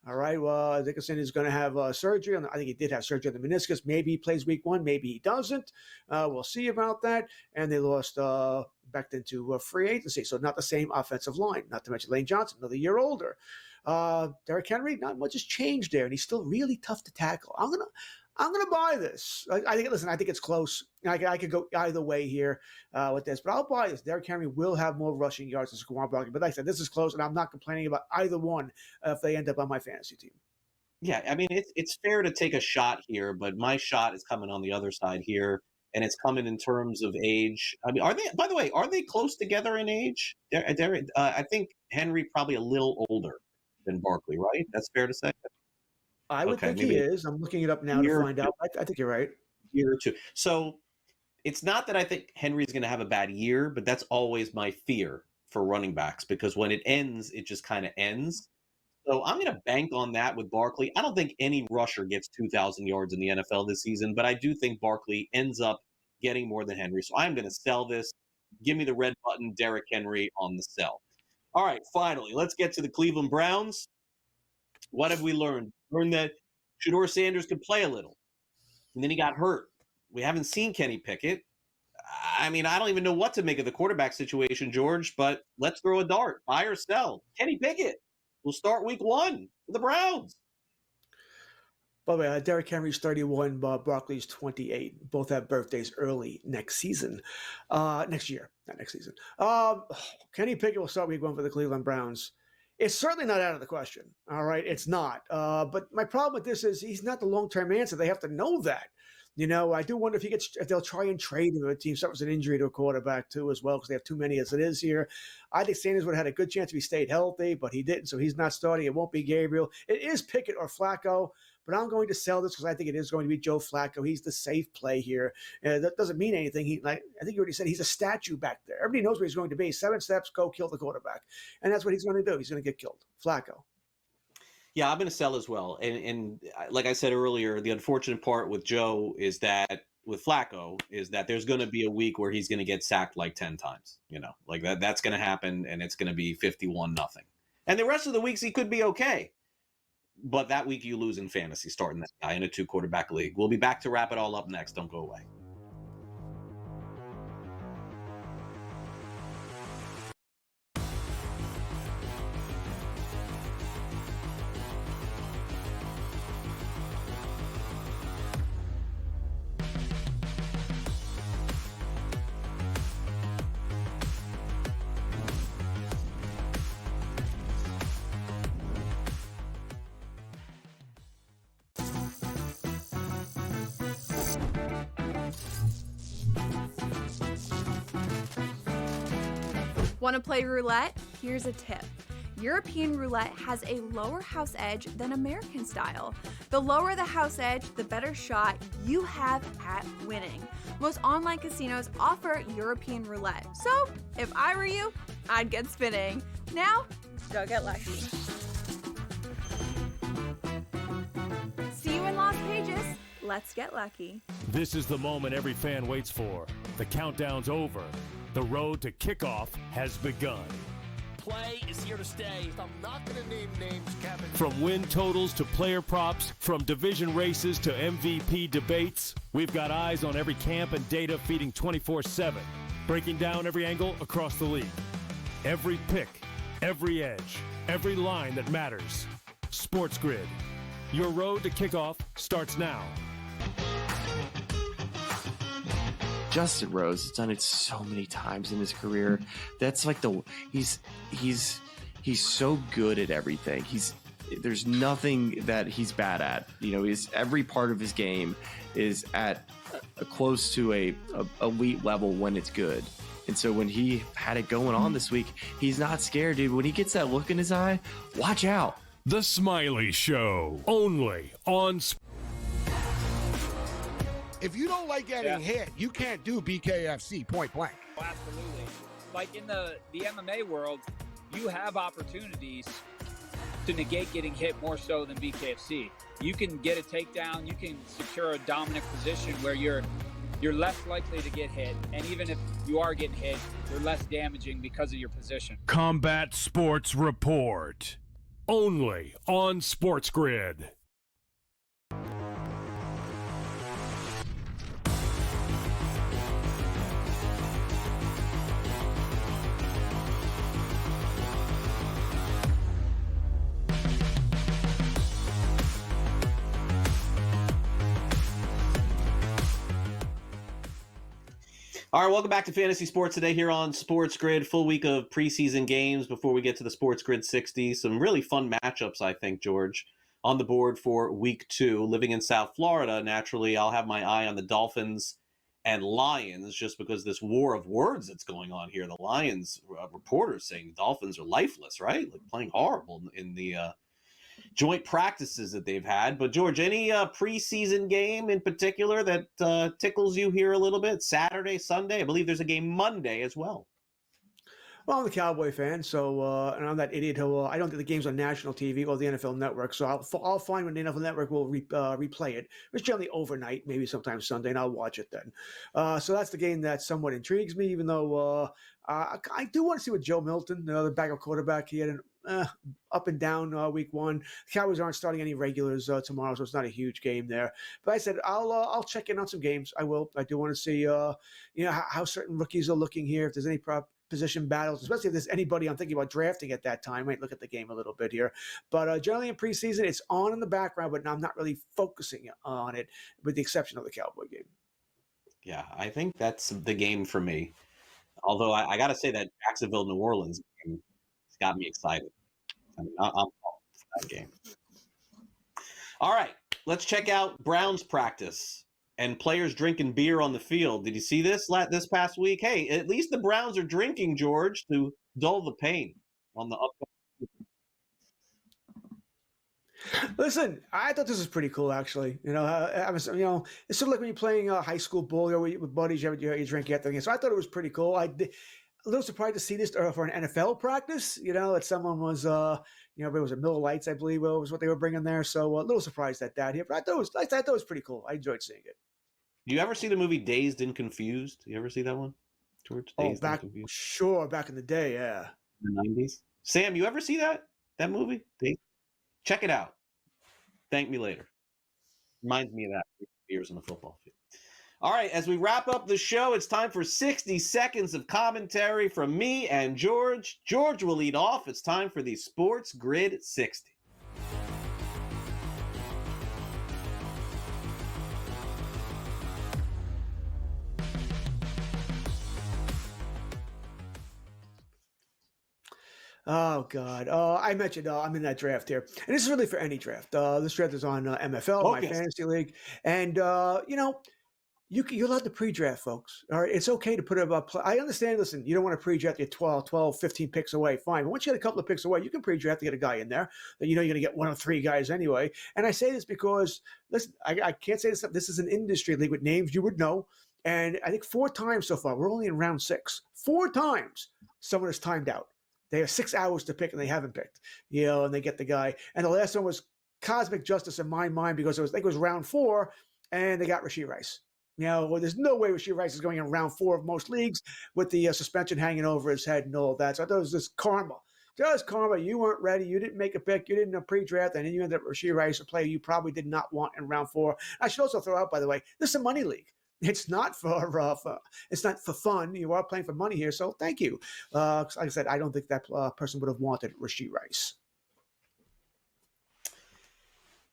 All right. Well, Dickerson is going to have surgery. I think he did have surgery on the meniscus. Maybe he plays week 1. Maybe he doesn't. We'll see about that. And they lost back into free agency. So not the same offensive line, not to mention Lane Johnson, another year older. Derrick Henry, not much has changed there. And he's still really tough to tackle. I'm gonna buy this. I think it's close. I could go either way here with this, but I'll buy this. Derrick Henry will have more rushing yards than Saquon Barkley. But like I said, this is close, and I'm not complaining about either one if they end up on my fantasy team. Yeah, I mean, it's fair to take a shot here, but my shot is coming on the other side here, and it's coming in terms of age. I mean, by the way, are they close together in age? I think Henry probably a little older than Barkley, right? That's fair to say? I would think he is. I'm looking it up now to find out. I think you're right. Year or two. So it's not that I think Henry's going to have a bad year, but that's always my fear for running backs because when it ends, it just kind of ends. So I'm going to bank on that with Barkley. I don't think any rusher gets 2,000 yards in the NFL this season, but I do think Barkley ends up getting more than Henry. So I'm going to sell this. Give me the red button, Derrick Henry on the sell. All right, finally, let's get to the Cleveland Browns. What have we learned? Learned that Shedeur Sanders could play a little, and then he got hurt. We haven't seen Kenny Pickett. I mean, I don't even know what to make of the quarterback situation, George, but let's throw a dart. Buy or sell. Kenny Pickett will start week 1 for the Browns. By the way, Derrick Henry's 31, Barkley's 28. Both have birthdays early next season. Next year, not next season. Kenny Pickett will start week 1 for the Cleveland Browns. It's certainly not out of the question. All right, it's not. But my problem with this is he's not the long-term answer. They have to know that. I do wonder if they'll try and trade him if a team suffers an injury to a quarterback too as well because they have too many as it is here. I think Sanders would have had a good chance if he stayed healthy, but he didn't, so he's not starting. It won't be Gabriel. It is Pickett or Flacco, but I'm going to sell this because I think it is going to be Joe Flacco. He's the safe play here. That doesn't mean anything. I think you already said he's a statue back there. Everybody knows where he's going to be. 7 steps, go kill the quarterback. And that's what he's going to do. He's going to get killed. Flacco. Yeah, I'm going to sell as well. And like I said earlier, the unfortunate part with Joe is that with Flacco is that there's going to be a week where he's going to get sacked like 10 times. Like that's going to happen, and it's going to be 51-0. And the rest of the weeks he could be okay. But that week you lose in fantasy starting that guy in a 2-quarterback league. We'll be back to wrap it all up next. Don't go away. Want to play roulette? Here's a tip. European roulette has a lower house edge than American style. The lower the house edge, the better shot you have at winning. Most online casinos offer European roulette. So, if I were you, I'd get spinning. Now, go get lucky. See you in Las Vegas. Let's get lucky. This is the moment every fan waits for. The countdown's over. The road to kickoff has begun. Play is here to stay. I'm not going to name names, Kevin. From win totals to player props, from division races to MVP debates, we've got eyes on every camp and data feeding 24/7, breaking down every angle across the league. Every pick, every edge, every line that matters. SportsGrid. Your road to kickoff starts now. Justin Rose has done it so many times in his career. That's like he's so good at everything. There's nothing that he's bad at. Every part of his game is at close to a elite level when it's good. And so when he had it going on this week, he's not scared, dude. When he gets that look in his eye, watch out. The Smiley Show, only on If you don't like getting hit, you can't do BKFC point blank. Oh, absolutely. Like in the MMA world, you have opportunities to negate getting hit more so than BKFC. You can get a takedown, you can secure a dominant position where you're less likely to get hit, and even if you are getting hit, you're less damaging because of your position. Combat Sports Report, only on SportsGrid. All right, welcome back to Fantasy Sports today here on Sports Grid. Full week of preseason games before we get to the Sports Grid 60. Some really fun matchups, I think, George, on the board for week 2. Living in South Florida, naturally, I'll have my eye on the Dolphins and Lions just because this war of words that's going on here. The Lions reporters saying Dolphins are lifeless, right? Like playing horrible in the joint practices that they've had. But George, any preseason game in particular that tickles you here a little bit? Saturday, Sunday? I believe there's a game Monday as well. Well, I'm a Cowboy fan, so and I'm that idiot who I don't think the game's on national TV or the NFL Network, so I'll find when the NFL Network will replay it. It's generally overnight, maybe sometimes Sunday, and I'll watch it then. So that's the game that somewhat intrigues me, even though I do want to see what Joe Milton, the backup quarterback, he had an up and down week 1. The Cowboys aren't starting any regulars tomorrow, so it's not a huge game there. But I said I'll check in on some games. I will. I do want to see how certain rookies are looking here. If there's any position battles, especially if there's anybody I'm thinking about drafting at that time. I might look at the game a little bit here. But generally in preseason, it's on in the background, but I'm not really focusing on it, with the exception of the Cowboy game. Yeah, I think that's the game for me. Although I got to say that Jacksonville-New Orleans game has got me excited. I mean, I'm pumped for that game. All right, let's check out Browns practice and players drinking beer on the field. Did you see this past week? Hey, at least the Browns are drinking, George, to dull the pain on the upcoming. Listen, I thought this was pretty cool, actually. It's sort of like when you're playing high school ball or with buddies, you drink after the game. So I thought it was pretty cool. A little surprised to see this for an NFL practice. That someone was, it was a Miller Lights, I believe, was what they were bringing there. So a little surprised at that here, but I thought it was pretty cool. I enjoyed seeing it. Do you ever see the movie Dazed and Confused? You ever see that one, George? Dazed back in the day, yeah. In the 90s. Sam, you ever see that movie? Dazed? Check it out. Thank me later. Reminds me of that. Beers on the football field. All right, as we wrap up the show, it's time for 60 seconds of commentary from me and George. George will lead off. It's time for the Sports Grid 60. Oh, God. I mentioned I'm in that draft here. And this is really for any draft. This draft is on MFL, my fantasy league. And, You're allowed to pre-draft, folks. All right, it's okay to put a I understand. Listen, you don't want to pre-draft. You're 12, 15 picks away. Fine. But once you get a couple of picks away, you can pre-draft to get a guy in there that you know you're going to get one of 3 guys anyway. And I say this because, listen, I can't say this. This is an industry league with names you would know. And I think 4 times so far, we're only in round 6. 4 times someone is timed out. They have 6 hours to pick and they haven't picked, and they get the guy. And the last one was cosmic justice in my mind because I think it was round 4 and they got Rashee Rice. There's no way Rashee Rice is going in round 4 of most leagues with the suspension hanging over his head and all that. So I thought it was just karma. Just karma. You weren't ready. You didn't make a pick. You didn't pre-draft. And then you ended up Rashee Rice, a player you probably did not want in round 4. I should also throw out, by the way, this is a money league. It's not it's not for fun. You are playing for money here. So thank you. Like I said, I don't think that person would have wanted Rashee Rice.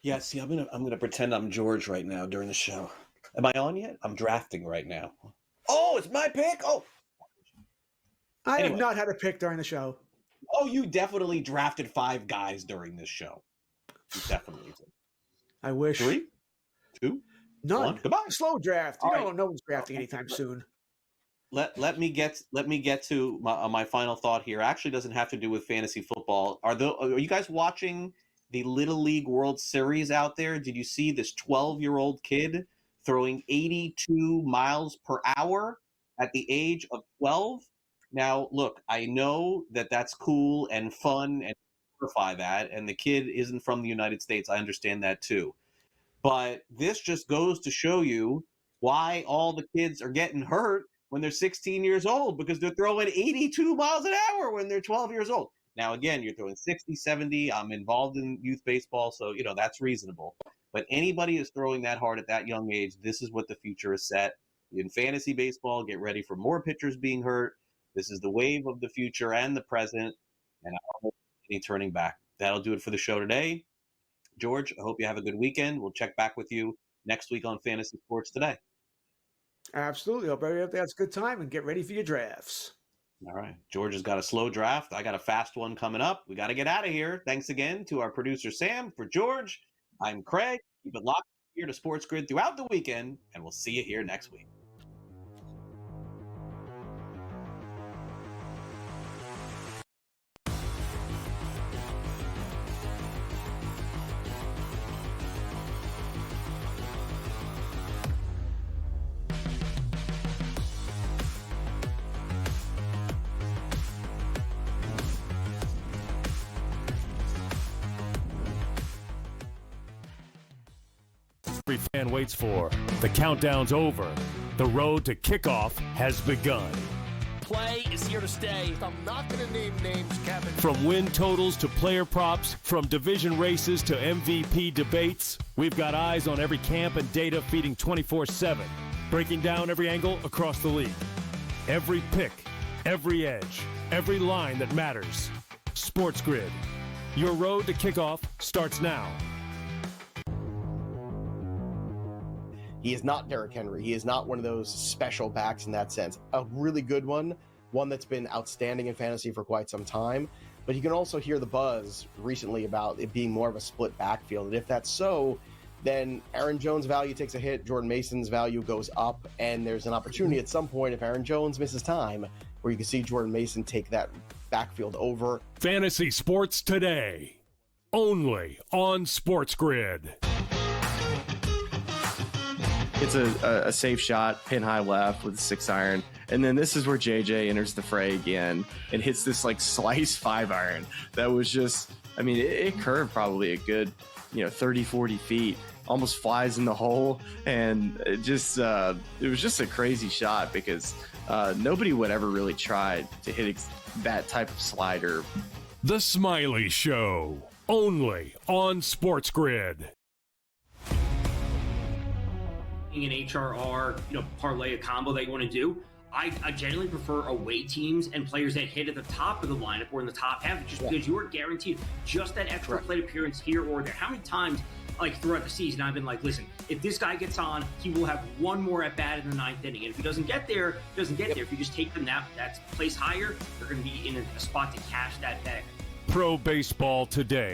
Yeah, see, I'm gonna pretend I'm George right now during the show. Am I on yet? I'm drafting right now. Oh, it's my pick? Oh. I have not had a pick during the show. Oh, you definitely drafted 5 guys during this show. You definitely did. I wish. 3? 2? None. 1. Goodbye. Slow draft. No one's drafting anytime soon. Let me get to my final thought here. Actually doesn't have to do with fantasy football. Are you guys watching the Little League World Series out there? Did you see this 12-year-old kid throwing 82 miles per hour at the age of 12? Now, look, I know that that's cool and fun and glorify that, and the kid isn't from the United States. I understand that too. But this just goes to show you why all the kids are getting hurt when they're 16 years old, because they're throwing 82 miles an hour when they're 12 years old. Now, again, you're throwing 60, 70. I'm involved in youth baseball, so, that's reasonable. But anybody who's throwing that hard at that young age, this is what the future is set. In fantasy baseball, get ready for more pitchers being hurt. This is the wave of the future and the present, and I don't hope any turning back. That'll do it for the show today. George, I hope you have a good weekend. We'll check back with you next week on Fantasy Sports Today. Absolutely. Hope everybody has a good time and get ready for your drafts. All right. George has got a slow draft. I got a fast one coming up. We got to get out of here. Thanks again to our producer, Sam. For George, I'm Craig. Keep it locked here to SportsGrid throughout the weekend, and we'll see you here next week. Every fan waits for. The countdown's over. The road to kickoff has begun. Play is here to stay. I'm not going to name names, Kevin. From win totals to player props, from division races to MVP debates, we've got eyes on every camp and data feeding 24/7, breaking down every angle across the league. Every pick, every edge, every line that matters. SportsGrid. Your road to kickoff starts now. He is not Derrick Henry. He is not one of those special backs in that sense. A really good one that's been outstanding in fantasy for quite some time. But you can also hear the buzz recently about it being more of a split backfield. And if that's so, then Aaron Jones' value takes a hit, Jordan Mason's value goes up, and there's an opportunity at some point, if Aaron Jones misses time, where you can see Jordan Mason take that backfield over. Fantasy Sports Today, only on SportsGrid. It's a safe shot, pin high left with a 6-iron. And then this is where JJ enters the fray again and hits this slice 5-iron. That was just, it curved probably a good, 30, 40 feet, almost flies in the hole. And it was just a crazy shot because nobody would ever really try to hit that type of slider. The Smiley Show, only on SportsGrid. An HRR, parlay, a combo that you want to do. I generally prefer away teams and players that hit at the top of the lineup or in the top half, just because you are guaranteed just that extra plate appearance here or there. How many times, throughout the season, I've been like, listen, if this guy gets on, he will have one more at bat in the 9th inning. And if he doesn't get there, there. If you just take them that's placed higher, they're going to be in a spot to cash that bag. Pro Baseball Today.